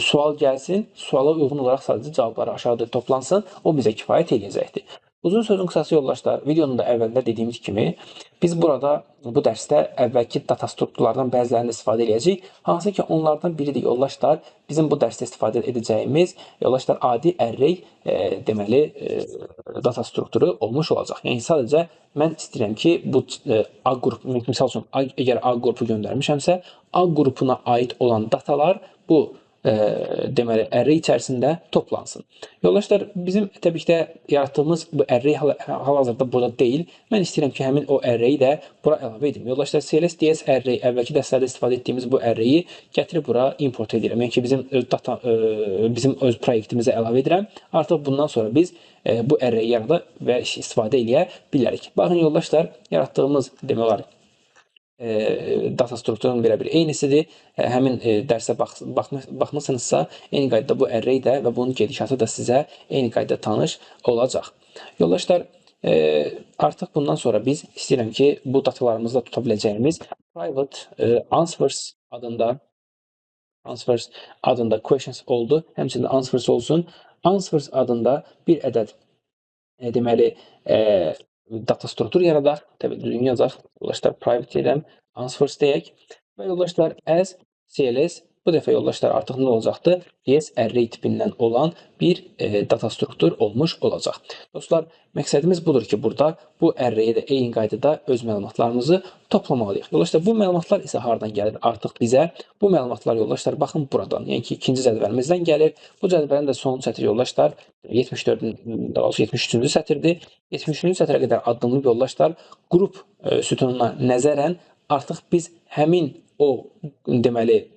Speaker 1: Sual gəlsin, suala uyğun olaraq sadəcə cavabları aşağıda toplansın, o bizə kifayət edəcəkdir. Uzun sözün qısası yoldaşlar, videonun da əvvəldə dediyimiz kimi, biz burada bu dərsdə əvvəlki data strukturlardan bəzilərini istifadə edəcəyik. Hansı ki, onlardan biridir yoldaşlar, bizim bu dərsdə istifadə edəcəyimiz yoldaşlar adi array deməli data strukturu olmuş olacaq. Yəni sadəcə mən istəyirəm ki, bu A qrupu, misal üçün əgər A qrupu göndərmişəmsə, A qrupuna aid olan datalar bu deməli array içərisində toplansın. Yoldaşlar, bizim təbii ki də yaratdığımız bu array hal-hazırda burada deyil. Mən istəyirəm ki, həmin o array-i də bura əlavə edim. Yoldaşlar, CLS.ds array əvvəlki dərslərdə istifadə etdiyimiz bu array-i gətirib bura import edirəm. Yəni ki, bizim öz proyektimizə əlavə edirəm. Artıq bundan sonra biz bu array-i yarada və istifadə eləyə bilərik. Baxın yoldaşlar, yaratdığımız demək olar data strukturunun belə bir eynisidir. Həmin dərsə baxmısınızsa, eyni qaydada bu array də və bunun gedişatı da sizə eyni qaydada tanış olacaq. Yoldaşlar, artıq bundan sonra biz istəyirəm ki, bu datalarımızda tuta biləcəyimiz private answers adında questions oldu. Həmçində answers olsun. Answers adında bir ədəd deməli data struktur yaradaq. Təbii düzgün yazaq. Yoldaşlar, private deyirəm, answers deyək. Və yoldaşlar, as CLS bu dəfə yoldaşlar artıq nə olacaqdır? DS array tipindən olan bir data struktur olmuş olacaq. Dostlar, məqsədimiz budur ki, burada bu array-yə də eyni qaydada öz məlumatlarımızı toplamalıyıq. Yoldaşlar, bu məlumatlar isə hardan gəlir artıq bizə? Bu məlumatlar yoldaşlar, baxın buradan. Yəni ki, ikinci cədvəlimizdən gəlir. Bu cədvəlin də son sətri yoldaşlar 73-cü sətirdir. 73-cü sətrə qədər addımlı yoldaşlar qrup sütununa nəzərən artıq biz həmin o deməli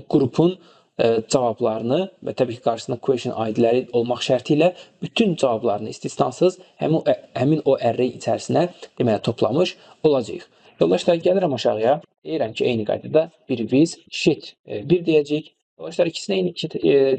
Speaker 1: qrupun cavablarını və təbii ki, qarşısında question ID-ləri olmaq şərti ilə bütün cavablarını istisnasız həmin o array içərisinə deməli toplamış olacağıq. Yoldaşlar, gəlirəm aşağıya. Deyirəm ki, eyni qaydada bir with sheet 1 deyəcəyik. Yoldaşlar, ikisini eyni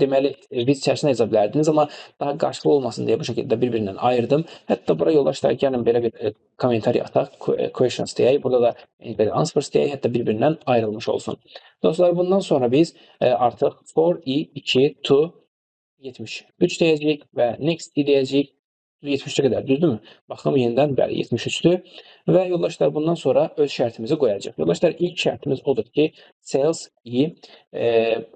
Speaker 1: deməli with içərisinə yaza bilərdiniz, amma daha qarşılıqlı olmasın deyə bu şəkildə bir-birindən ayırdım. Hətta bura yoldaşlar, gəlin belə bir komentari ataq, questions deyək. Burada da eyni qaydada answers deyək, hətta bir-birindən ayrılmış olsun. Dostlar, bundan sonra biz artıq for i2 to 73 deyəcəyik və next deyəcəyik. 73-ə qədər, düzdürmü? Baxım yenidən, bəli, 73-dür. Və yoldaşlar, bundan sonra öz şərtimizi qoyacaq. Yoldaşlar, ilk şərtimiz odur ki, sales i,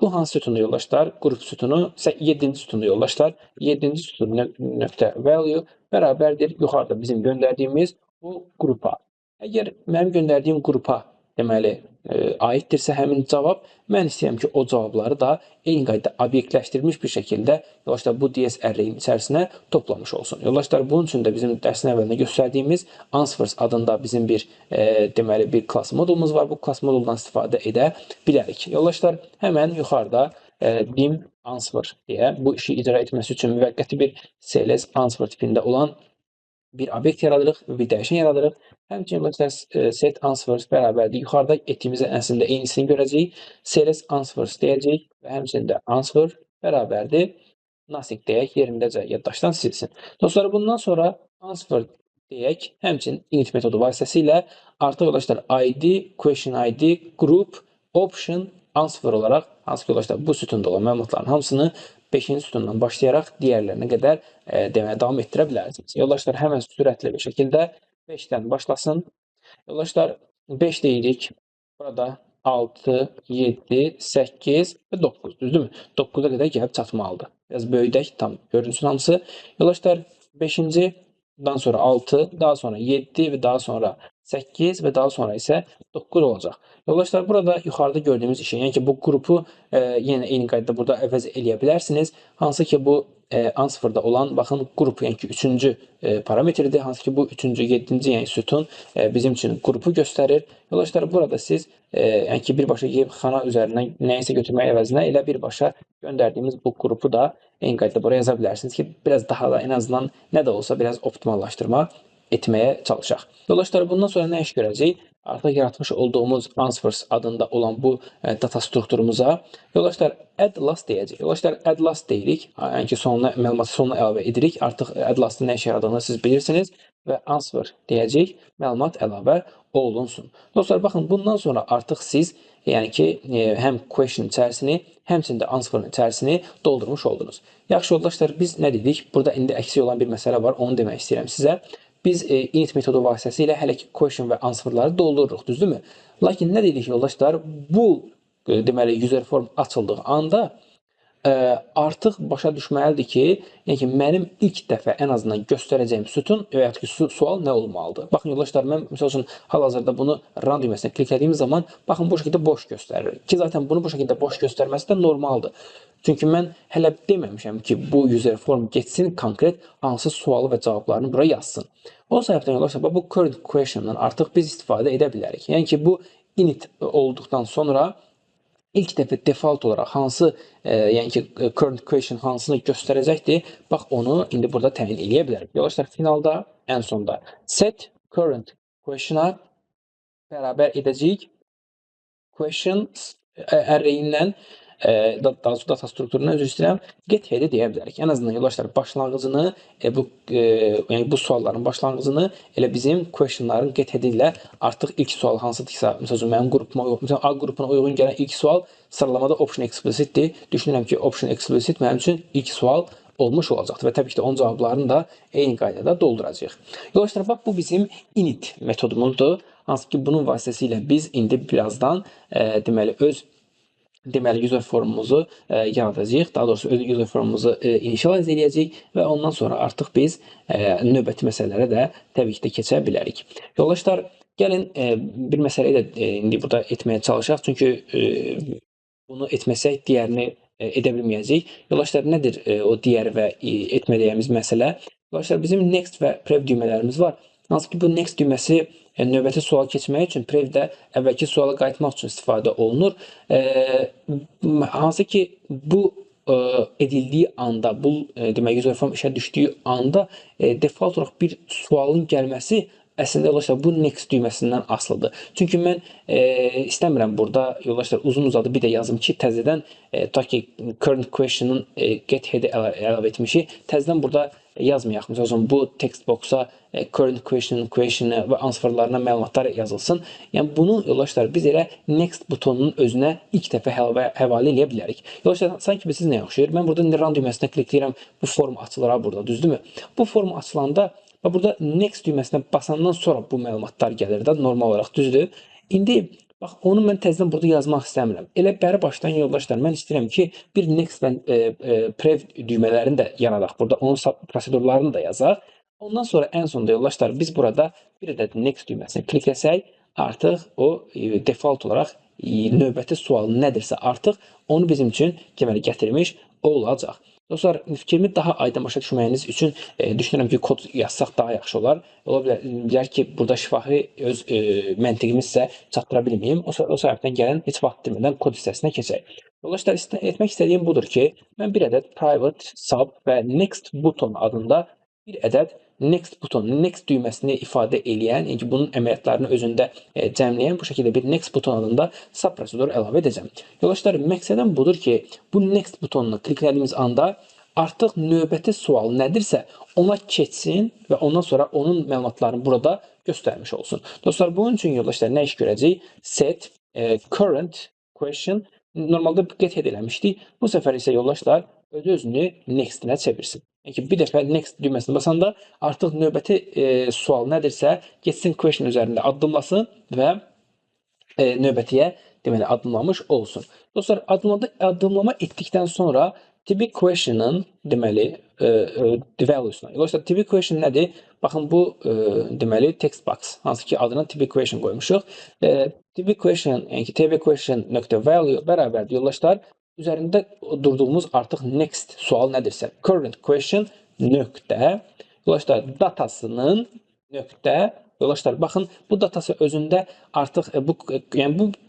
Speaker 1: bu hansı sütunu yoldaşlar? Qrup sütunu, 7-ci sütunu yoldaşlar. 7-ci sütunu nöqtə value bərabərdir yuxarıda bizim göndərdiyimiz bu qrupa. Əgər mənim göndərdiyim qrupa deməli aiddirsə həmin cavab, mən istəyirəm ki, o cavabları da eyni qaydada obyektləşdirilmiş bir şəkildə yoldaşlar bu DS array-in içərisinə toplamış olsun. Yoldaşlar, bunun üçün də bizim dərsin əvvəlində göstərdiyimiz answers adında bizim bir deməli bir class modulumuz var. Bu class moduldan istifadə edə bilərik. Yoldaşlar, həmən yuxarıda dim answer deyə bu işi icra etməsi üçün müvəqqəti bir CLS answer tipində olan bir obyekt yaradırıq və bir dəyişən yaradırıq. Həmçinin yoldaşlar, set answers bərabərdir. Yuxarıda etdiyimiz əslində eynisini görəcəyik. CLS answers deyəcəyik və həmçində answer bərabərdir. Nothing deyək, yerindəcə yaddaşdan silsin. Dostlar, bundan sonra answer deyək, həmçinin init metodu vasitəsilə artıq yoldaşlar ID, question ID, group, option, answer olaraq hansı ki yoldaşlar bu sütunda olan məlumatların hamısını 5-ci sütundan başlayaraq digərlərinə qədər deməli davam etdirə bilərsiniz. Yoldaşlar, həmən sürətli bir şəkildə 5-dən başlasın. Yoldaşlar, 5 deyirik. Burada 6, 7, 8 və 9, düzdürmü? 9-a qədər gəlib çatmalıdır. Biraz böyüdək, tam görünsün hamısı. Yoldaşlar, 5-ci-dan sonra 6, daha sonra 7 və daha sonra 8 və daha sonra isə 9 olacaq. Yoldaşlar, burada yuxarıda gördüyümüz işi, yəni ki, bu qrupu yenə eyni qaydada burada əvəz eləyə bilərsiniz. Hansı ki, bu answerda olan, baxın, qrup, yəni ki, 3-cü parametridir. Hansı ki, bu 3-cü, 7-ci, yəni sütun bizim üçün qrupu göstərir. Yoldaşlar, burada siz yəni ki, birbaşa xana üzərindən nəyisə götürmək əvəzinə elə birbaşa göndərdiyimiz bu qrupu da eyni qaydada buraya yaza bilərsiniz ki, biraz daha da ən azından nə də olsa biraz optimallaşdırma etməyə çalışaq. Yoldaşlar, bundan sonra nə iş görəcəyik? Artıq yaratmış olduğumuz answers adında olan bu data strukturumuza yoldaşlar add last deyəcək. Yoldaşlar, add last deyirik. Yəni ki, məlumatı sonuna əlavə edirik. Artıq add lastın nə işə yaradığını siz bilirsiniz və answer deyəcək. Məlumat əlavə olunsun. Dostlar, baxın, bundan sonra artıq siz yəni ki, həm question içərisini, həmçində answer'ın içərisini doldurmuş oldunuz. Yaxşı, yoldaşlar, biz nə dedik? Burada indi əksik olan bir məsələ var. Onu demək istəyirəm sizə. Biz init metodu vasitəsilə hələ ki question və answerları doldururuq, düzdürmü? Lakin nə dedik yoldaşlar? Bu deməli user form açıldığı anda artıq başa düşməlidir ki, yəni ki, mənim ilk dəfə ən azından göstərəcəyim sütun və ya ki, sual nə olmalıdır? Baxın yoldaşlar, mən məsəl üçün hal-hazırda bunu run düyməsinə kliklədiyim zaman, baxın bu şəkildə boş göstərir. Ki zaten bunu bu şəkildə boş göstərməsi də normaldır. Çünki mən hələ deməmişəm ki, bu user form getsin, konkret hansı sualı və cavablarını bura yazsın. O səbəbdən yoldaşlar, bu current question'dan artıq biz istifadə edə bilərik. Yəni ki, bu init olduqdan sonra İlk dəfə default olaraq hansı, yəni ki, current question hansını göstərəcəkdir, bax onu indi burada təyin eləyə bilərik. Yoldaşlar, finalda, ən sonda set current question'a bərabər edəcəyik questions array-indən, daha doğrusu data strukturundan üzr istəyirəm, get head'i deyə bilərik. Ən azından yoldaşlar başlanğıcını, yəni bu sualların başlanğıcını elə bizim questionların get head'i ilə artıq ilk sual hansıdırsa, məsələn mənim qrupuma uyğun, məsələn A qrupuna uyğun gələn ilk sual sıralamada option explicitdir. Düşünürəm ki, option explicit mənim üçün ilk sual olmuş olacaqdır və təbii ki də onun cavablarını da eyni qaydada dolduracağıq. Yoldaşlar, bax bu bizim init metodumuzdur. Hansı ki bunun vasitəsilə biz indi birazdan deməli user formumuzu yaradacağıq. Daha doğrusu öz user formumuzu initialize edəcəyik və ondan sonra artıq biz növbəti məsələlərə də təbii ki də keçə bilərik. Yoldaşlar, gəlin bir məsələyi də indi burada etməyə çalışaq. Çünki bunu etməsək digərini edə bilməyəcəyik. Yoldaşlar, nədir o digər və etmədiyimiz məsələ? Yoldaşlar, bizim next və prev düymələrimiz var. Hansı ki bu next düyməsi növbəti sual keçmək üçün prevdə əvvəlki suala qayıtmaq üçün istifadə olunur. Hansı ki bu edildiyi anda, bu demək user form işə düşdüyü anda default olaraq bir sualın gəlməsi əslində yoldaşlar bu next düyməsindən asılıdır. Çünki mən istəmirəm burada yoldaşlar uzun-uzadı bir də yazım ki, təzədən tutaq ki current question'ın get head'i əlavə etmişik. Təzədən burada yazmayaq. Məsələn, bu text box'a current question'ı və answerlarına məlumatlar yazılsın. Yəni bunu yoldaşlar biz elə next butonunun özünə ilk dəfə həvalə edə bilərik. Yoldaşlar, sanki sizə nə oxşayır? Mən burada run düyməsinə klikləyirəm, bu form açılır burada, düzdürmü? Bu form açılanda və burada next düyməsinə basandan sonra bu məlumatlar gəlir də normal olaraq, düzdür? İndi bax onu mən təzədən burada yazmaq istəmirəm. Elə bəri başdan yoldaşlar, mən istəyirəm ki, bir next və prev düymələrini də yaradaq. Burada onun prosedurlarını da yazaq. Ondan sonra ən sonda yoldaşlar biz burada bir ədəd next düyməsini klikləsək, artıq o default olaraq növbəti sual nədirsə artıq onu bizim üçün deməli gətirmiş olacaq. Dostlar, fikrimi daha aydın başa düşməyiniz üçün düşünürəm ki, kod yazsaq daha yaxşı olar. Ola bilər ki, burada şifahi öz məntiqimi sizə çatdıra bilməyim. O səbəbdən gəlin heç vaxt demədən kod hissəsinə keçək. Yoldaşlar, etmək istədiyim budur ki, mən bir ədəd private sub və next button adında bir ədəd next buton, next düyməsini ifadə eləyən, yəni bunun əməliyyatlarını özündə cəmləyən bu şəkildə bir next buton adında sub prosedur əlavə edəcəm. Yoldaşlar, məqsədim budur ki, bu next butonunu kliklədiyimiz anda artıq növbəti sual nədirsə ona keçsin və ondan sonra onun məlumatlarını burada göstərmiş olsun. Dostlar, bunun üçün yoldaşlar nə iş görəcəyik? Set current question normalda get head eləmişdik. Bu səfər isə yoldaşlar özünü next-inə çevirsin. Yəni bir dəfə next düyməsini basanda artıq növbəti sual nədirsə getsin question üzərində addımlasın və növbətiyə deməli addımlamış olsun. Dostlar, addımlama etdikdən sonra typical question'ın deməli valuesuna. Dostlar, typical question nədir? Baxın bu deməli text box, hansı ki adına typical question qoymuşuq. Typical question, yəni ki typical question.value bərabərdir yoldaşlar. Üzərində durduğumuz artıq next sual nədirsə, current question nöqtə, yoldaşlar datasının nöqtə, yoldaşlar baxın bu datası özündə artıq bu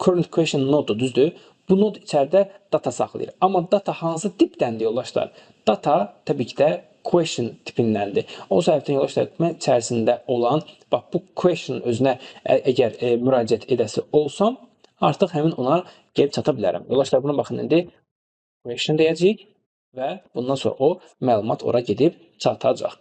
Speaker 1: current question nodedur, düzdür? Bu node içəridə data saxlayır. Amma data hansı tipdəndir yoldaşlar? Data təbii ki də question tipindəndir. O səbəbdən yoldaşlar mən içərisində olan bax bu question özünə əgər müraciət edəsi olsam, artıq həmin ona gəlib çata bilərəm. Yoldaşlar buna baxın indi question deyəcəyik və bundan sonra o məlumat ora gedib çatacaq.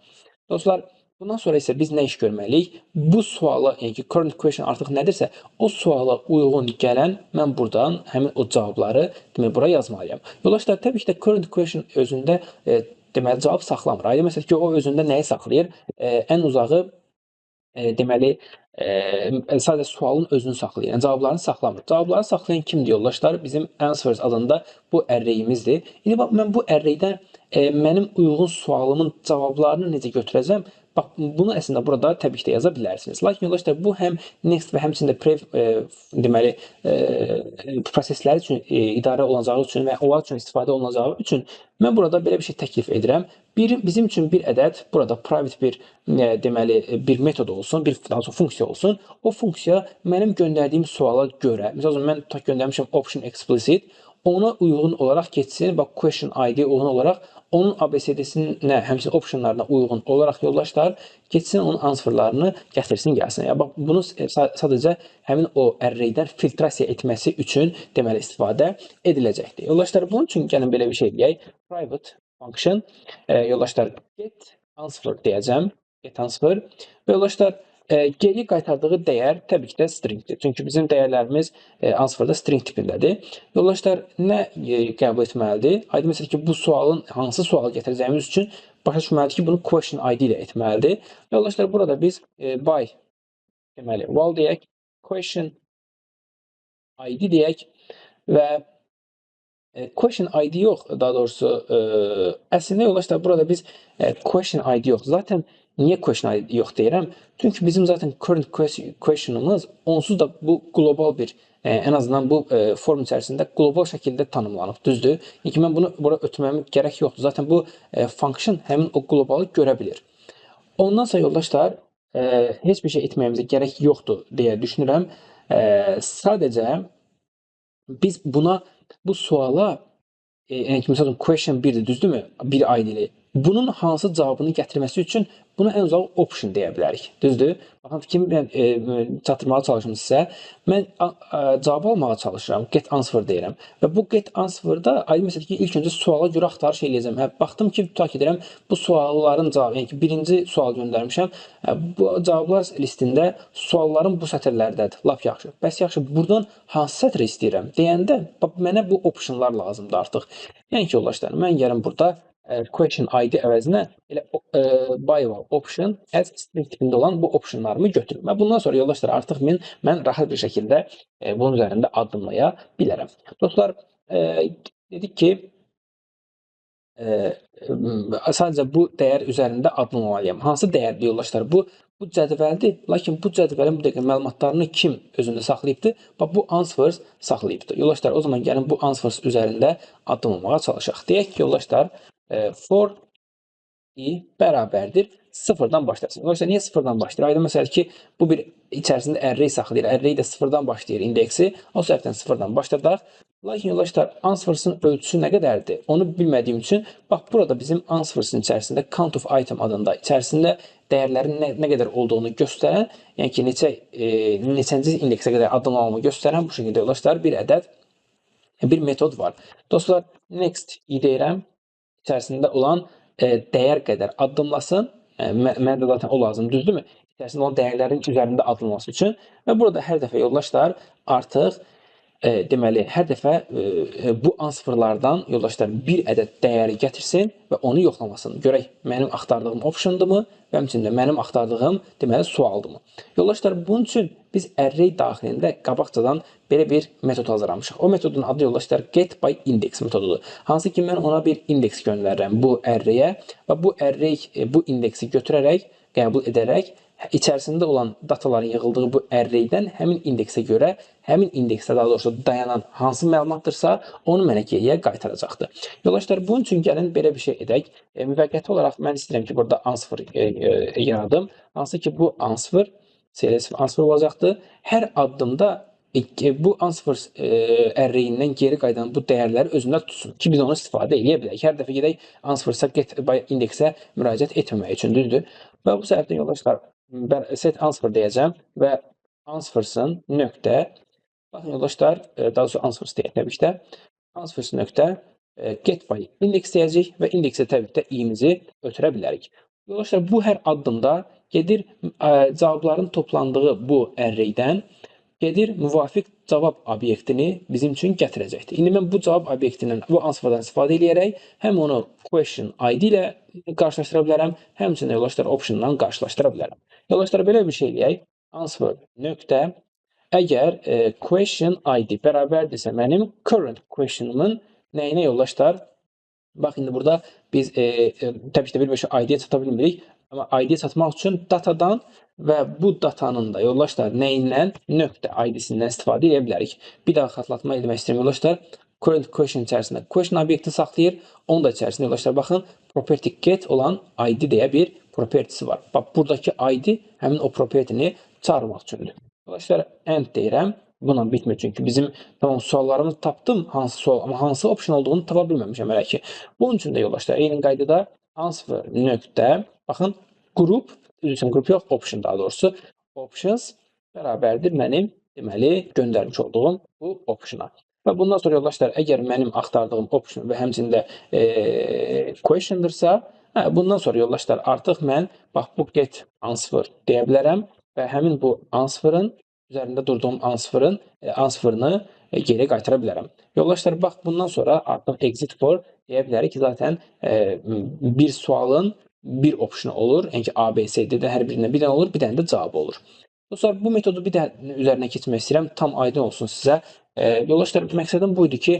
Speaker 1: Dostlar, bundan sonra isə biz nə iş görməliyik? Bu suala, yəni ki, current question artıq nədirsə, o suala uyğun gələn mən buradan həmin o cavabları demək bura yazmalıyam. Yoldaşlar, təbii ki də current question özündə deməli cavab saxlamır. Aydın məsələ ki, o özündə nəyi saxlayır? Ən uzağı deməli sadəcə sualın özünü saxlayır. Yəni cavablarını saxlamır. Cavabları saxlayan kimdir yoldaşlar? Bizim answers adında bu array'imizdir. İndi bax mən bu array'dən mənim uyğun sualımın cavablarını necə götürəcəm? Bax bunu əslində burada təbii ki də yaza bilərsiniz. Lakin yoldaşlar bu həm next və həmçinin də prev deməli proseslər üçün idarə olunacağı üçün və onlar üçün istifadə olunacağı üçün mən burada belə bir şey təklif edirəm. Bizim üçün bir ədəd burada private bir deməli bir metod olsun, bir daha doğrusu funksiya olsun. O funksiya mənim göndərdiyim suala görə, məsələn mən tutaq göndərmişəm option explicit, ona uyğun olaraq keçsin. Bax question ID uyğun olaraq onun ABCD-sinə, həmçinin optionlarına uyğun olaraq yoldaşlar keçsin onun answerlarını gətirsin, gəlsin. Ya bax bunu sadəcə həmin o array'dən filtrasiya etməsi üçün deməli istifadə ediləcəkdir. Yoldaşlar bunun üçün gəlin belə bir şey deyək. Private function yoldaşlar get answer deyəcəm. Get answer və yoldaşlar geri qaytardığı dəyər təbii ki də stringdir. Çünki bizim dəyərlərimiz answerda string tipindədir. Yoldaşlar nə qəbul etməlidir? Aydın məsələ ki, bu sualın hansı sualı gətirəcəyimiz üçün başa düşməlidir ki, bunu question ID ilə etməlidir. Yoldaşlar burada biz by deməli val deyək, question ID deyək və question ID yox, daha doğrusu əslində yoldaşlar burada biz question ID yox. Zaten niyə question ID yox deyirəm? Çünki bizim zaten current question'ımız onsuz da bu qlobal bir ən azından bu form içərisində qlobal şəkildə tanımlanıb, düzdür? Yəni mən bunu bura ötürməm gərək yoxdur. Zaten bu function həmin o qlobalı görə bilir. Ondan sonra yoldaşlar heç bir şey etməyimizə gərək yoxdur deyə düşünürəm. Sadəcə biz buna bu suala yəni ki, məsələn, question 1-dir, düzdürmü? Bir ID-li. Bunun hansı cavabını gətirməsi üçün buna ən uzaq option deyə bilərik. Düzdür? Baxın, fikrimi mən çatdırmağa çalışım sizə. Mən cavab almağa çalışıram. Get answer deyirəm. Və bu get answer-da aydın məsələ ki, ilk öncə suala görə axtarış eləyəcəm. Baxdım ki, tutaq edirəm, bu sualların cavabı, yəni ki, birinci sual göndərmişəm. Bu cavablar listində sualların bu sətirlərdədir. Lap yaxşı. Bəs yaxşı, buradan hansı sətri istəyirəm deyəndə mənə bu optionlar lazımdır artıq. Yəni ki, yoldaşlar, mən gəlin burada question ID əvəzinə elə by option as string tipində olan bu optionlarımı götürürüm. Və bundan sonra yoldaşlar artıq mən rahat bir şəkildə bunun üzərində addımlaya bilərəm. Dostlar, dedik ki, sadəcə bu dəyər üzərində addımlamalıyam. Hansı dəyərdir yoldaşlar? Bu cədvəldir. Lakin bu cədvəlin bu dəqiqə məlumatlarını kim özündə saxlayıbdır? Bax, bu answers saxlayıbdır. Yoldaşlar, o zaman gəlin bu answers üzərində addımlamağa çalışaq. Deyək ki, yoldaşlar, for i bərabərdir sıfırdan başlasın. Yoldaşlar, niyə sıfırdan başlayır? Aydın məsələ ki, bu bir içərisində array saxlayır. Array də sıfırdan başlayır indeksi. O səbəbdən sıfırdan başladıq. Lakin yoldaşlar, answers'ın ölçüsü nə qədərdir? Onu bilmədiyim üçün, bax, burada bizim answers'ın içərisində count of item adında içərisində dəyərlərin nə qədər olduğunu göstərən, yəni ki, neçənci indeksə qədər addımlamamı göstərən bu şəkildə yoldaşlar bir ədəd, bir metod var. Dostlar, next deyirəm, içərisində olan dəyər qədər addımlasın. Mənə də zaten o lazım, düzdürmü? İçərisində olan dəyərlərin üzərində addımlaması üçün. Və burada hər dəfə yoldaşlar artıq deməli, hər dəfə bu answerlardan yoldaşlar bir ədəd dəyəri gətirsin və onu yoxlamasın. Görək, mənim axtardığım optiondurmu və həmçinin də mənim axtardığım deməli sualdırmı. Yoldaşlar, bunun üçün biz array daxilində qabaqcadan belə bir metod hazırlamışıq. O metodun adı yoldaşlar get by index metodudur. Hansı ki, mən ona bir indeks göndərirəm bu array'ə və bu array bu indeksi götürərək, qəbul edərək içərisində olan dataların yığıldığı bu array'dən həmin indeksə görə, həmin indeksdə daha doğrusu dayanan hansı məlumatdırsa, onu mənə geriyə qaytaracaqdır. Yoldaşlar, bunun üçün gəlin belə bir şey edək. Müvəqqəti olaraq mən istəyirəm ki, burada answer yaradım. Hansı ki, bu answer olacaqdır. Hər addımda bu answer array'indən geri qayıdan bu dəyərləri özündə tutsun ki, biz onu istifadə edə bilək. Hər dəfə gedək answer get by indeksə müraciət etməmək üçün, düzdür? Və bu səbəbdən yoldaşlar, set answer deyəcəm və answers'ın nöqtə, baxın yoldaşlar, daha doğrusu answers deyək təbii ki də, answers nöqtə get by index deyəcək və indeksə təbii ki də i-mizi ötürə bilərik. Yoldaşlar, bu hər addımda gedir cavabların toplandığı bu array'dən gedir müvafiq cavab obyektini bizim üçün gətirəcəkdir. İndi mən bu cavab obyektindən, bu answerdan istifadə edərək həm onu question ID ilə qarşılaşdıra bilərəm, həmçinin yoldaşlar optiondan qarşılaşdıra bilərəm. Yoldaşlar, belə bir şey eləyək. answer nöqtə əgər question ID bərabərdirsə mənim current question'ımın nəyinə yoldaşlar? Bax, indi burada biz təbii ki də birbaşa ID-yə çata bilmirik. Amma ID-yə çatmaq üçün datadan və bu datanın da yoldaşlar nəyindən? Nöqtə ID-sindən istifadə edə bilərik. Bir daha xatırlatma etmək istəyirəm yoldaşlar. Current question içərisində question obyekti saxlayır. Onun da içərisində yoldaşlar baxın property get olan ID deyə bir property'si var. Bax, buradakı ID həmin o property-ni çağırmaq üçündür. Yoldaşlar end deyirəm. Bununla bitmir çünki bizim tamam suallarımızı tapdım hansı sual amma hansı option olduğunu tapa bilməmişəm hələ ki. Bunun üçün də yoldaşlar eyni qaydada answer nöqtə baxın qrup üzrə qrup yox option daha doğrusu options bərabərdir mənim deməli göndərmiş olduğum bu optiona. Və bundan sonra yoldaşlar əgər mənim axtardığım option və həmçində question'dırsa, bundan sonra yoldaşlar artıq mən bax bu get answer deyə bilərəm və həmin bu answer'ın üzərində durduğum answer'ını geri qaytara bilərəm. Yoldaşlar bax bundan sonra artıq exit for deyə bilərik ki, zaten bir sualın bir optionu olur. Yəni ki, A, B, C, D-də hər birindən bir dənə olur, bir dənə də cavabı olur. Dostlar, bu metodu bir də üzərinə keçmək istəyirəm. Tam aydın olsun sizə. Yoldaşlar, məqsədim buydu ki,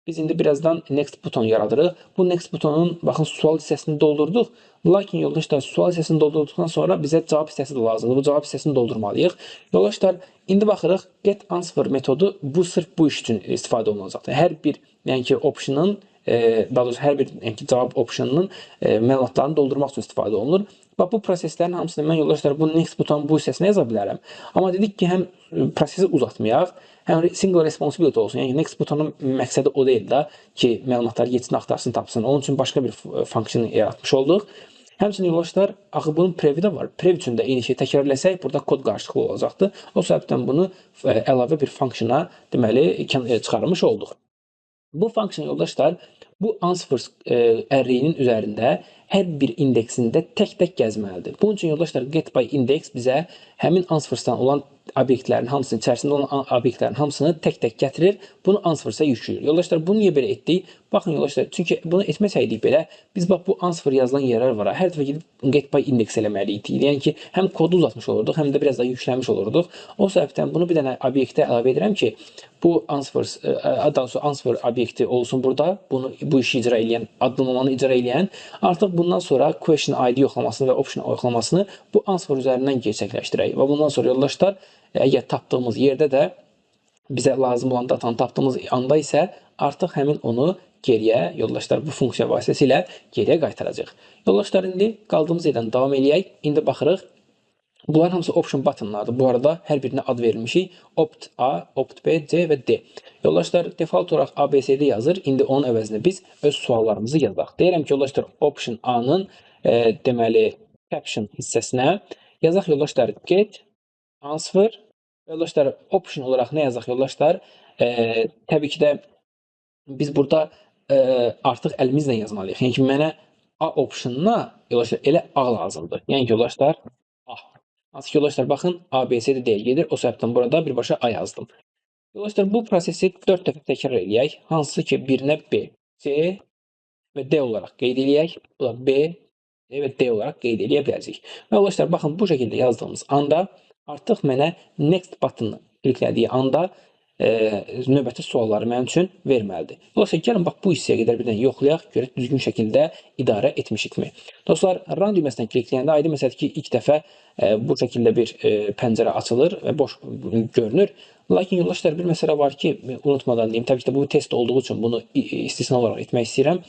Speaker 1: biz indi birazdan next buton yaradırıq. Bu next butonun baxın sual hissəsini doldurduq. Lakin yoldaşlar sual hissəsini doldurduqdan sonra bizə cavab hissəsi də lazımdır. Bu cavab hissəsini doldurmalıyıq. Yoldaşlar, indi baxırıq get answer metodu bu sırf bu iş üçün istifadə olunacaqdır. Hər bir yəni ki optionun daha doğrusu hər bir yəni ki cavab optionunun məlumatlarını doldurmaq üçün istifadə olunur. Bax bu proseslərin hamısını mən yoldaşlar bu next butonun bu hissəsinə yaza bilərəm. Amma dedik ki, həm prosesi uzatmayaq, həm single responsibility olsun. Yəni next butonun məqsədi o deyil də ki, məlumatları getsin, axtarsın, tapsın. Onun üçün başqa bir funksiyon yaratmış olduq. Həmçinin yoldaşlar, axı bunun previ də var. Prev üçün də eyni şey təkrarləsək, burada kod qarşılıqlı olacaqdır. O səbəbdən bunu əlavə bir funksiyona deməli çıxarmış olduq. Bu funksiyon yoldaşlar, bu answers ərreyinin üzərində hər bir indeksində tək-tək gəzməlidir. Bunun üçün yoldaşlar get by index bizə həmin answersdan olan obyektlərin hamısının içərisində olan obyektlərin hamısını tək-tək gətirir, bunu answersa yükləyir. Yoldaşlar, bunu niyə belə etdik? Baxın yoldaşlar, çünki bunu etməsəydik belə, biz bax bu answer yazılan yerlər var. Hər dəfə gedib get by index eləməliydik. Yəni ki, həm kodu uzatmış olurduq, həm də biraz da yükləmiş olurduq. O səbəbdən bunu bir dənə obyektə əlavə edirəm ki, bu answer obyekti olsun burada. Bu işi icra edən, adlamanı icra edən artıq bundan sonra question ID yoxlamasını və option yoxlamasını bu answer üzərindən gerçəkləşdirək. Və bundan sonra yoldaşlar, əgər tapdığımız yerdə də bizə lazım olan datanı tapdığımız anda isə artıq həmin onu geriyə yoldaşlar bu funksiya vasitəsilə geriyə qaytaracaq. Yoldaşlar, indi qaldığımız yerdən davam eləyək. İndi baxırıq. Bunların hamısı option buttonlardır. Bu arada hər birinə ad verilmişik. Opt A, Opt B, C və D. Yoldaşlar, default olaraq ABCD yazır. İndi onun əvəzinə biz öz suallarımızı yazaq. Deyirəm ki, yoldaşlar, option A-nın deməli caption hissəsinə yazaq yoldaşlar get answer. Yoldaşlar, option olaraq nə yazaq yoldaşlar? Təbii ki də biz burada artıq əlimizlə yazmalıyıq. Yəni ki, mənə A optionuna yoldaşlar elə A lazımdır. Yəni ki, yoldaşlar A. Hansı ki, yoldaşlar, baxın, ABCD deyil gedir. O səbəbdən burada birbaşa A yazdım. Yoldaşlar, bu prosesi 4 dəfə təkrar eləyək. Hansı ki, birinə B, C və D olaraq qeyd eləyək. Bu da B, C və D olaraq qeyd eləyə biləcəyik. Və yoldaşlar, baxın, bu şəkildə yazdığımız anda artıq mənə next button kliklədiyi anda növbəti sualları mənim üçün verməlidir. Dolayısıyla gəlin bax bu hissəyə qədər bir dənə yoxlayaq, görək düzgün şəkildə idarə etmişikmi. Dostlar, run düyməsindən klikləyəndə aydın məsələdir ki, ilk dəfə bu şəkildə bir pəncərə açılır və boş görünür. Lakin yoldaşlar, bir məsələ var ki, unutmadan deyim, təbii ki də bu test olduğu üçün bunu istisna olaraq etmək istəyirəm.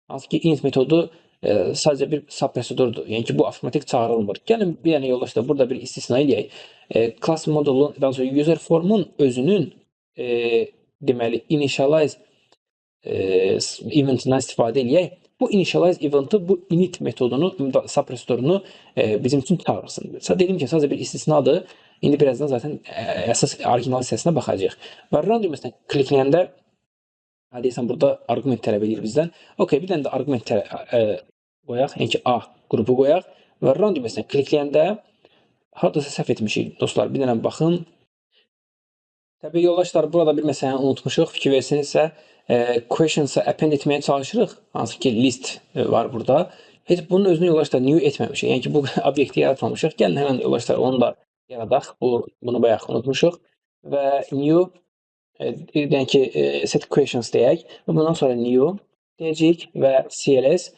Speaker 1: Hansı ki, init metodu sadəcə bir subprosedurdur. Yəni ki, bu avtomatik çağırılmır. Gəlin bir dənə yoldaşlar, burada bir istisna eləyək. Class modulun, daha sonra user formun özünün deməli initialize eventindən istifadə eləyək. Bu initialize eventi, bu init metodunu, subprosedurunu bizim üçün çağırsın. Dedim ki, sadəcə bir istisnadır. İndi birazdan zaten əsas orijinal hissəsinə baxacağıq. Və run düyməsindən klikləyəndə deyəsən burada arqument tələb edir bizdən. Okay, bir dənə də arqument qoyaq, yəni ki, A qrupu qoyaq və run düyməsindən klikləyəndə hardasa səhv etmişik. Dostlar, bir dənə baxın. Təbii yoldaşlar, burada bir məsələni unutmuşuq. Fikir versinizsə, questions'a append etməyə çalışırıq. Hansı ki, list var burada. Heç bunun özünü yoldaşlar new etməmişik. Yəni ki, bu obyekti yaratmamışıq. Gəlin həmən yoldaşlar onu da yaradaq. Bunu bayaq unutmuşuq və new deyək ki, set questions deyək və bundan sonra new deyəcəyik və CLS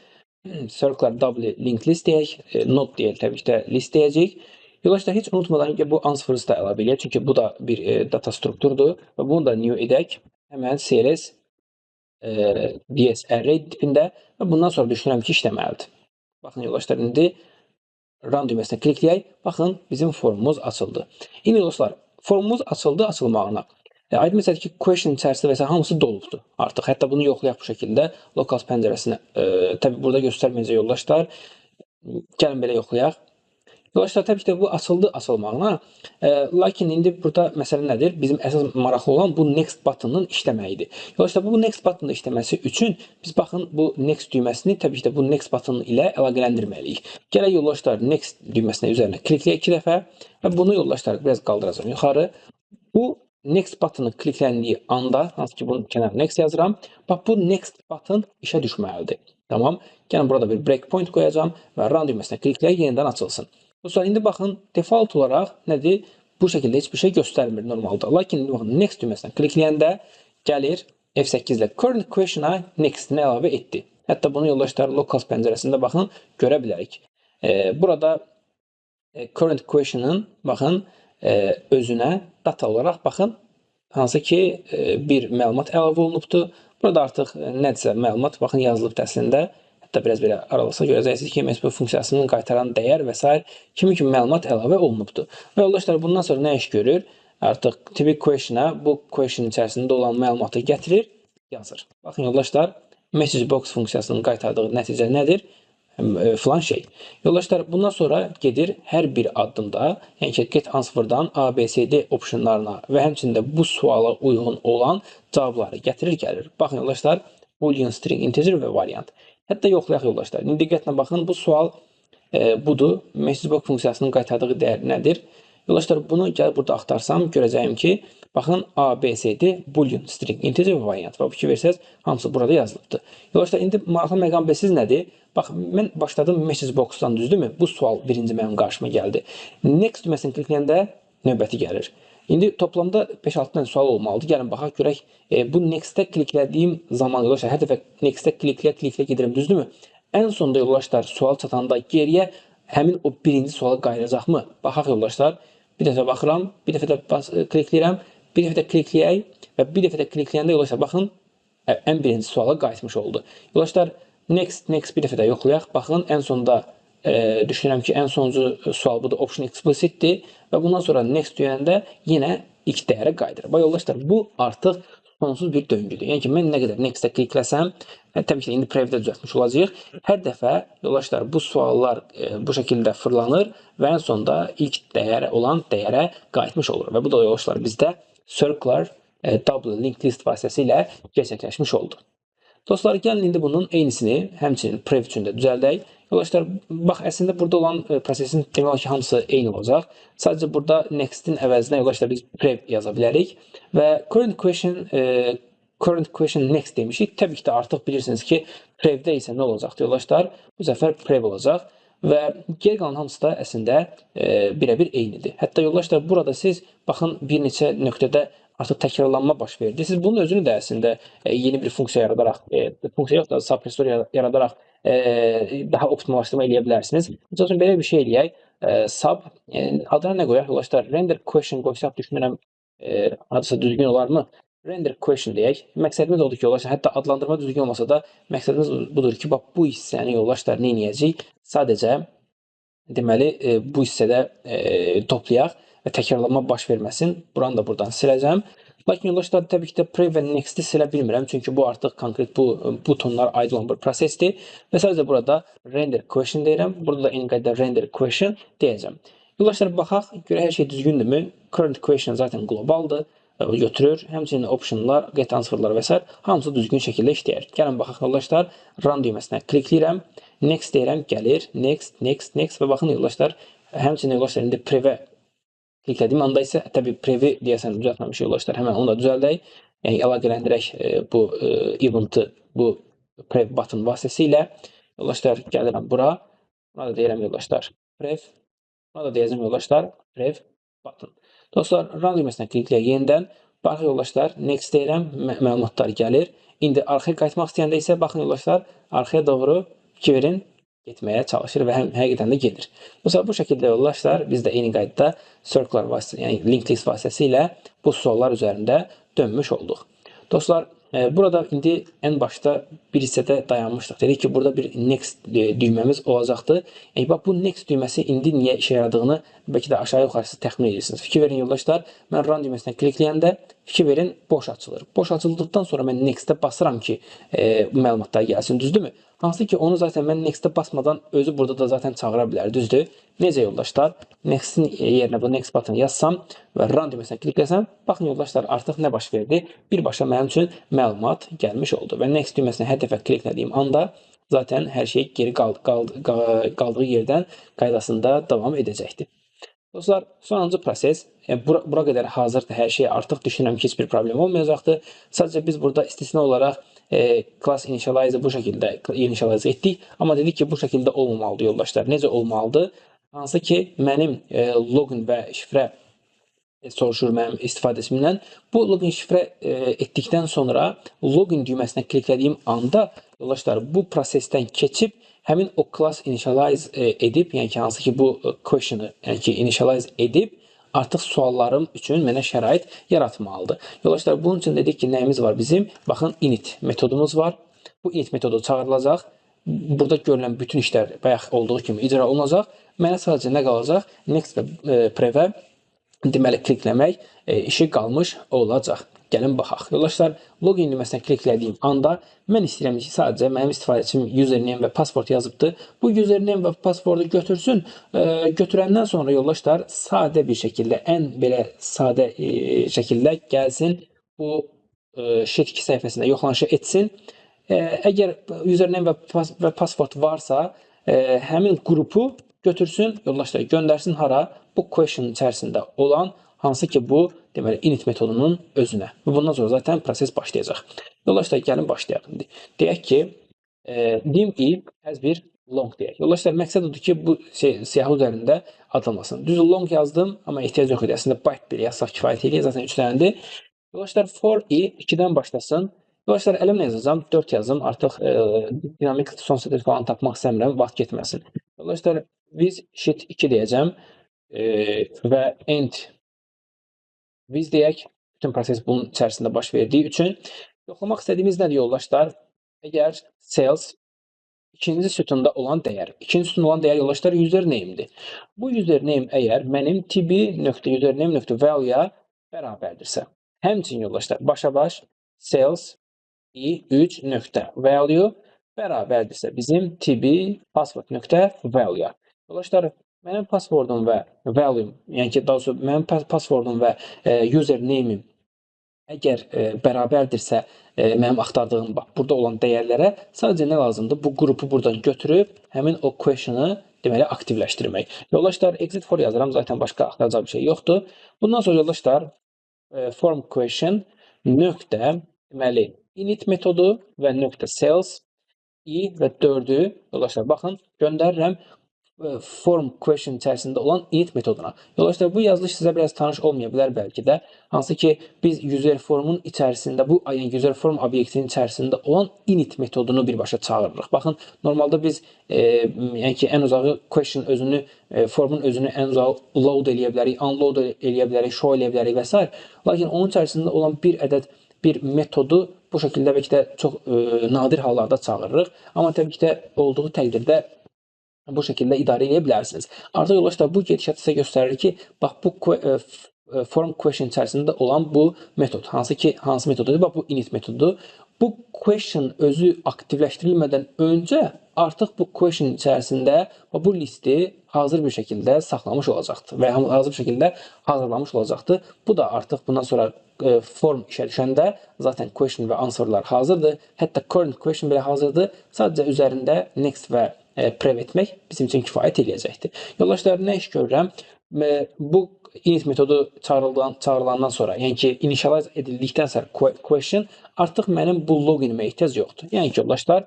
Speaker 1: circular double linked list deyək, not deyək, təbii ki də list deyəcəyik. Yoldaşlar, heç unutmadan ki, bu answers da əlavə eləyək, çünki bu da bir data strukturdur və bunu da new edək. Həmən CLS DS array tipində və bundan sonra düşünürəm ki, işləməlidir. Baxın yoldaşlar, indi run düyməsinə klikləyək. Baxın, bizim formumuz açıldı. İndi dostlar, formumuz açıldı, açılmağına. Aydın məsələdir ki, question içərisində və s. hamısı dolubdur artıq. Hətta bunu yoxlayaq bu şəkildə locals pəncərəsinə. Təbii burada göstərməyəcək yoldaşlar. Gəlin belə yoxlayaq. Yoldaşlar, təbii ki də bu açıldı açılmağına. Lakin indi burada məsələ nədir? Bizim əsas maraqlı olan bu next buttonun işləməyidir. Yoldaşlar, bu next buttonun işləməsi üçün biz baxın bu next düyməsini təbii ki də bu next button ilə əlaqələndirməliyik. Gələk yoldaşlar, next düyməsinə üzərinə klikləyək 2 dəfə və bunu yoldaşlar biraz qaldıracağım yuxarı. Bu next buttonu klikləndiyi anda, hansı ki bunun kənarına next yazıram, bax bu next button işə düşməlidir. Tamam. Gəlin burada bir breakpoint qoyacağam və run düyməsinə klikləyək, yenidən açılsın. Dostlar, indi baxın, default olaraq nədir? Bu şəkildə heç bir şey göstərmir normalda. Lakin indi baxın, next düyməsindən klikləyəndə gəlir F8 ilə current question-a next-ini əlavə etdi. Hətta bunu yoldaşlar locals pəncərəsində baxın, görə bilərik. Burada current question-ın baxın özünə data olaraq baxın, hansı ki bir məlumat əlavə olunubdur. Burada artıq nədirsə məlumat baxın yazılıb əslində. Hətta biraz belə aralasa görəcəksiniz ki, MSB funksiyasının qaytaran dəyər və s. kimi məlumat əlavə olunubdur. Və yoldaşlar, bundan sonra nə iş görür? Artıq typic question-a bu question içərisində olan məlumatı gətirir, yazır. Baxın yoldaşlar, message box funksiyasının qaytardığı nəticə nədir? Filan şey. Yoldaşlar, bundan sonra gedir hər bir addımda, yəni ki, get answer-dan ABCD optionlarına və həmçində bu suala uyğun olan cavabları gətirir, gəlir. Baxın yoldaşlar, boolean, string, integer və variant. Hətta yoxlayaq yoldaşlar. İndi diqqətlə baxın, bu sual budur. Message box funksiyasının qaytardığı dəyər nədir? Yoldaşlar, bunu gəlib burada axtarsam, görəcəyim ki, baxın, A, B, C, D, boolean, string, integer və variant. Və bu ki, versəz, hamısı burada yazılıbdır. Yoldaşlar, indi maraqlı məqam biləsiniz nədir? Bax, mən başladım message box-dan, düzdürmü? Bu sual birinci mənim qarşıma gəldi. Next düyməsini klikləyəndə növbəti gəlir. İndi toplamda 5-6 dənə sual olmalıdır. Gəlin baxaq görək. Bu next-ə kliklədiyim zaman yoldaşlar, hər dəfə next-ə klikləyə gedirəm, düzdürmü? Ən sonunda yoldaşlar sual çatanda geriyə həmin o birinci suala qayıdacaqmı? Baxaq yoldaşlar. Bir dəfə baxıram, bir dəfə də klikləyirəm, bir dəfə də klikləyək və bir dəfə də klikləyəndə yoldaşlar baxın, ən birinci suala qayıtmış oldu. Yoldaşlar, next bir dəfə də yoxlayaq. Baxın, ən sonunda düşünürəm ki, ən sonuncu sual budur, option explicitdir və bundan sonra next deyəndə yenə ilk dəyərə qayıdır. Bax yoldaşlar, bu artıq sonsuz bir döngüdür. Yəni ki, mən nə qədər next-ə klikləsəm, təbii ki, indi prevdə düzəltmiş olacağıq. Hər dəfə yoldaşlar bu suallar bu şəkildə fırlanır və ən sonunda ilk dəyərə olan dəyərə qayıtmış olur. Və bu da yoldaşlar bizdə circular double linked list vasitəsilə gerçəkləşmiş oldu. Dostlar, gəlin indi bunun eynisini həmçinin prev üçün də düzəldək. Yoldaşlar, bax, əslində burada olan prosesin demək ki, hamısı eyni olacaq. Sadəcə burada next-in əvəzinə yoldaşlar biz prev yaza bilərik və current question next demişik. Təbii ki də artıq bilirsiniz ki, prevdə isə nə olacaqdır yoldaşlar? Bu səfər prev olacaq və geri qalan hamısı da əslində birə-bir eynidir. Hətta yoldaşlar, burada siz baxın bir neçə nöqtədə artıq təkrarlanma baş verdi. Siz bunun özünü də əslində yeni bir funksiya yaradaraq, funksiya yox da suppressor yaradaraq daha optimallaşdırma eləyə bilərsiniz. Məsəl üçün, belə bir şey eləyək. Sub, adına nə qoyaq? Yoldaşlar, render question qoysaq düşünürəm, adısa düzgün olarmı? Render question deyək. Məqsədimiz odur ki, yoldaşlar, hətta adlandırma düzgün olmasa da məqsədimiz budur ki, bax, bu hissəni yoldaşlar nə eləyəcək? Sadəcə, deməli, bu hissədə toplayaq və təkrarlanma baş verməsin. Buranı da buradan siləcəm. Lakin yoldaşlar, təbii ki də prev və next-i silə bilmirəm. Çünki bu artıq konkret bu butonlar aid olan bir prosesdir. Və sadəcə burada render question deyirəm. Burada da eyni qaydada render question deyəcəm. Yoldaşlar, baxaq, görə hər şey düzgündürmü? Current question zaten globaldır. Götürür. Həmçinin optionlar, get answerlar və s. hamısı düzgün şəkildə işləyir. Gəlin baxaq yoldaşlar, run düyməsinə klikləyirəm. Next deyirəm, gəlir. Next və baxın yoldaşlar, həmçinin yoldaşlar indi prevə kliklədiyim anda isə təbii previ deyəsən düzəltməmiş yoldaşlar, həmən onu da düzəldək. Yəni əlaqələndirək bu event'ı bu prev button vasitəsilə. Yoldaşlar, gəlirəm bura. Buna da deyirəm yoldaşlar prev. Buna da deyəcəm yoldaşlar prev. button. Dostlar, run düyməsindən klikləyək yenidən. Baxın yoldaşlar, next deyirəm, məlumatlar gəlir. İndi arxaya qayıtmaq istəyəndə isə baxın yoldaşlar, arxaya doğru fikir verin, getməyə çalışır və həqiqətən də gedir. Dostlar, bu şəkildə yoldaşlar, biz də eyni qaydada circlelar vasitəsilə, yəni linked list vasitəsilə bu suallar üzərində dönmüş olduq. Dostlar, burada indi ən başda bir hissədə dayanmışdıq. Dedik ki, burada bir next düyməmiz olacaqdı. Bax, bu next düyməsi indi niyə işə yaradığını bəlkə də aşağı yuxarısı təxmin edirsiniz. Fikir verin yoldaşlar, mən run düyməsindən klikləyəndə fikir verin, boş açılır. Boş açıldıqdan sonra mən next-ə basıram ki, məlumatlar gəlsin, düzdürmü? Hansı ki, onu zaten mən next-ə basmadan özü burada da zaten çağıra bilər, düzdür? Necə yoldaşlar? Next-in yerinə bu next button yazsam və run düyməsindən klikləsəm, baxın yoldaşlar, artıq nə baş verdi? Birbaşa mənim üçün məlumat gəlmiş oldu və next düyməsini hər dəfə kliklədiyim anda zaten hər şey geri qaldığı yerdən qaydasında davam edəcəkdir. Dostlar, sonuncu proses, bura qədər hazırdır hər şey, artıq düşünürəm ki, heç bir problem olmayacaqdır. Sadəcə biz burada istisna olaraq class initialize bu şəkildə initialize etdik, amma dedik ki, bu şəkildə olmamalıdır yoldaşlar. Necə olmalıdır? Hansı ki, mənim login və şifrə soruşur mənim istifadəçimdən. Bu login şifrə etdikdən sonra login düyməsinə kliklədiyim anda yoldaşlar bu prosesdən keçib həmin o class initialize edib, yəni ki, hansı ki bu question'ı, yəni ki, initialize edib artıq suallarım üçün mənə şərait yaratmalıdır. Yoldaşlar, bunun üçün dedik ki, nəyimiz var bizim? Baxın, init metodumuz var. Bu init metodu çağırılacaq. Burada görülən bütün işlər bayaq olduğu kimi icra olunacaq. Mənə sadəcə nə qalacaq? Next və prevə deməli klikləmək işi qalmış olacaq. Gəlin baxaq. Yoldaşlar, login düyməsinə kliklədiyim anda mən istəyirəm ki, sadəcə mənim istifadəçim username və password yazıbdır. Bu username və passwordu götürsün. Götürəndən sonra yoldaşlar sadə bir şəkildə, ən belə sadə şəkildə gəlsin bu sheet 2 səhifəsində yoxlanışı etsin. Əgər username və password varsa, həmin qrupu götürsün, yoldaşlar göndərsin hara? Bu question içərisində olan hansı ki bu deməli init metodunun özünə. Və bundan sonra zaten proses başlayacaq. Yoldaşlar gəlin başlayaq. Deyək ki, dim i as bir long deyək. Yoldaşlar məqsəd odur ki, bu siyahı üzərində atılmasın. Düz long yazdım, amma ehtiyac yox idi. Əslində byte belə yazsaq kifayət edir. Zaten 3 dənədir. Yoldaşlar for i 2-dən başlasın. Yoldaşlar əlimlə yazacağım, 4 yazım. Artıq dinamik son sətir falan tapmaq istəmirəm, vaxt getməsin. Yoldaşlar biz sheet 2 deyəcəm və end biz deyək, bütün proses bunun içərisində baş verdiyi üçün yoxlamaq istədiyimiz nədir yoldaşlar? Əgər sales ikinci sütunda olan dəyər. İkinci sütunda olan dəyər yoldaşlar username-dir. Bu username əgər mənim tb.username.value-ya bərabərdirsə. Həmçinin yoldaşlar başa baş sales i3.value bərabərdirsə bizim tb password.value-ya. Yoldaşlar mənim passwordum və value, yəni ki, daha sonra mənim passwordum və username-im əgər bərabərdirsə mənim axtardığım burada olan dəyərlərə sadəcə nə lazımdır? Bu qrupu buradan götürüb həmin o question-ı deməli aktivləşdirmək. Yoldaşlar exit for yazıram, zaten başqa axtaracaq bir şey yoxdur. Bundan sonra yoldaşlar form question nöqtə deməli init metodu və nöqtə sales i və 4-ü yoldaşlar baxın göndərirəm form question içərisində olan init metoduna. Yoldaşlar, bu yazılış sizə biraz tanış olmaya bilər bəlkə də. Hansı ki, biz user formun içərisində, bu user form obyektinin içərisində olan init metodunu birbaşa çağırırıq. Baxın, normalda biz yəni ki, ən uzağı question özünü, formun özünü ən uzağı load eləyə bilərik, unload eləyə bilərik, show eləyə bilərik və s. Lakin onun içərisində olan bir ədəd bir metodu bu şəkildə bəlkə də çox nadir hallarda çağırırıq. Amma təbii ki də olduğu təqdirdə bu şəkildə idarə edə bilərsiniz. Artıq yoldaşlar, bu gedişat sizə göstərir ki, bax bu form question içərisində olan bu metod, hansı metodudur? Bax bu init metodudur. Bu question özü aktivləşdirilmədən öncə artıq bu question içərisində bu listi hazır bir şəkildə saxlamış olacaqdır və hazır bir şəkildə hazırlamış olacaqdır. Bu da artıq bundan sonra form işə düşəndə zaten question və answerlar hazırdır. Hətta current question belə hazırdır. Sadəcə üzərində next və prev etmək bizim üçün kifayət eləyəcəkdir. Yoldaşlar, nə iş görürəm? Bu init metodu çağırılandan sonra, yəni ki, initialize edildikdən sonra question artıq mənim bu loginimə ehtiyac yoxdur. Yəni ki, yoldaşlar,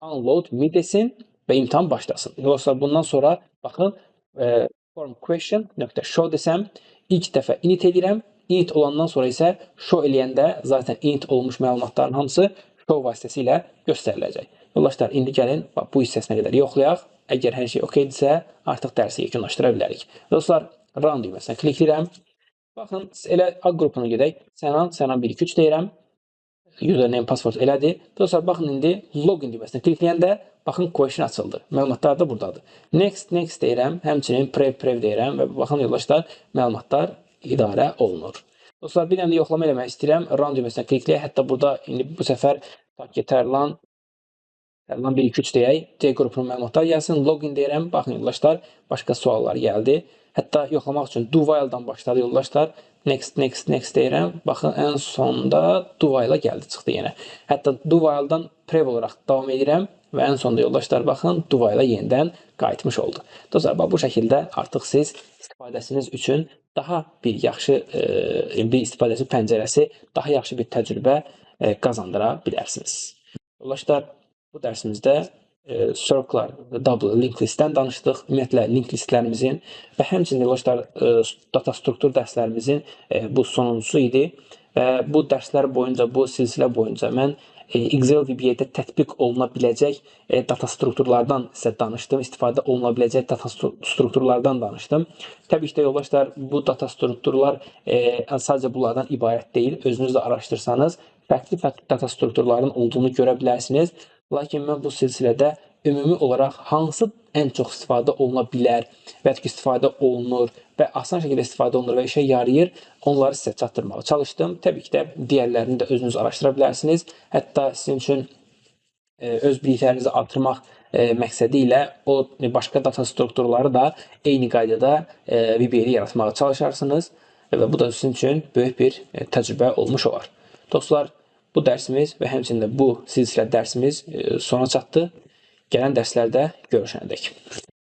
Speaker 1: unload me desin və imtahan başlasın. Yoldaşlar, bundan sonra baxın, form question.show desəm, ilk dəfə init edirəm. Init olandan sonra isə show eləyəndə zaten init olmuş məlumatların hamısı show vasitəsilə göstəriləcək. Yoldaşlar, indi gəlin bu hissəsinə qədər yoxlayaq. Əgər hər şey okeydirsə, artıq dərsi yekunlaşdıra bilərik. Dostlar, run düyməsinə klikləyirəm. Baxın, elə A qrupuna gedək. Sənan 1-2-3 deyirəm. Username, password elədir. Dostlar, baxın indi login düyməsinə klikləyəndə baxın question açıldı. Məlumatlar da buradadır. Next deyirəm. Həmçinin prev deyirəm və baxın yoldaşlar, məlumatlar idarə olunur. Dostlar, bir dənə də yoxlama eləmək istəyirəm. Run düyməsinə klikləyək. Hətta burada indi bu səfər Terlan 1-2-3 deyək. C qrupunun məlumatları gəlsin. Login deyirəm. Baxın yoldaşlar, başqa suallar gəldi. Hətta yoxlamaq üçün do while'dan başladı yoldaşlar. Next deyirəm. Baxın, ən sonunda do while'a gəldi, çıxdı yenə. Hətta do while'dan prev olaraq davam edirəm və ən sonunda yoldaşlar, baxın, do while'a yenidən qayıtmış oldu. Dostlar, bu şəkildə artıq siz istifadəsiniz üçün daha bir yaxşı bir istifadəçi pəncərəsi, daha yaxşı bir təcrübə qazandıra bilərsiniz. Yoldaşlar, bu dərsimizdə circle'lar və double linked listdən danışdıq. Ümumiyyətlə, linked listlərimizin və həmçinin yoldaşlar, data struktur dərslərimizin bu sonuncusu idi. Və bu dərslər boyunca, bu silsilə boyunca mən Excel VBA-də tətbiq oluna biləcək data strukturlardan sizə danışdım. İstifadə oluna biləcək data strukturlardan danışdım. Təbii ki də yoldaşlar, bu data strukturlar sadəcə bunlardan ibarət deyil. Özünüz də araşdırsanız, fərqli data strukturların olduğunu görə bilərsiniz. Lakin mən bu silsilədə ümumi olaraq hansı ən çox istifadə oluna bilər və ya ki, istifadə olunur və asan şəkildə istifadə olunur və işə yarayır, onları sizə çatdırmağa çalışdım. Təbii ki də digərlərini də özünüz araşdıra bilərsiniz. Hətta sizin üçün öz biliklərinizi artırmaq məqsədi ilə o başqa data strukturları da eyni qaydada VBA-də yaratmağa çalışarsınız və bu da sizin üçün böyük bir təcrübə olmuş olar. Dostlar, bu dərsimiz və həmçinin də bu silsilə dərsimiz sona çatdı. Gələn dərslərdə görüşənədək.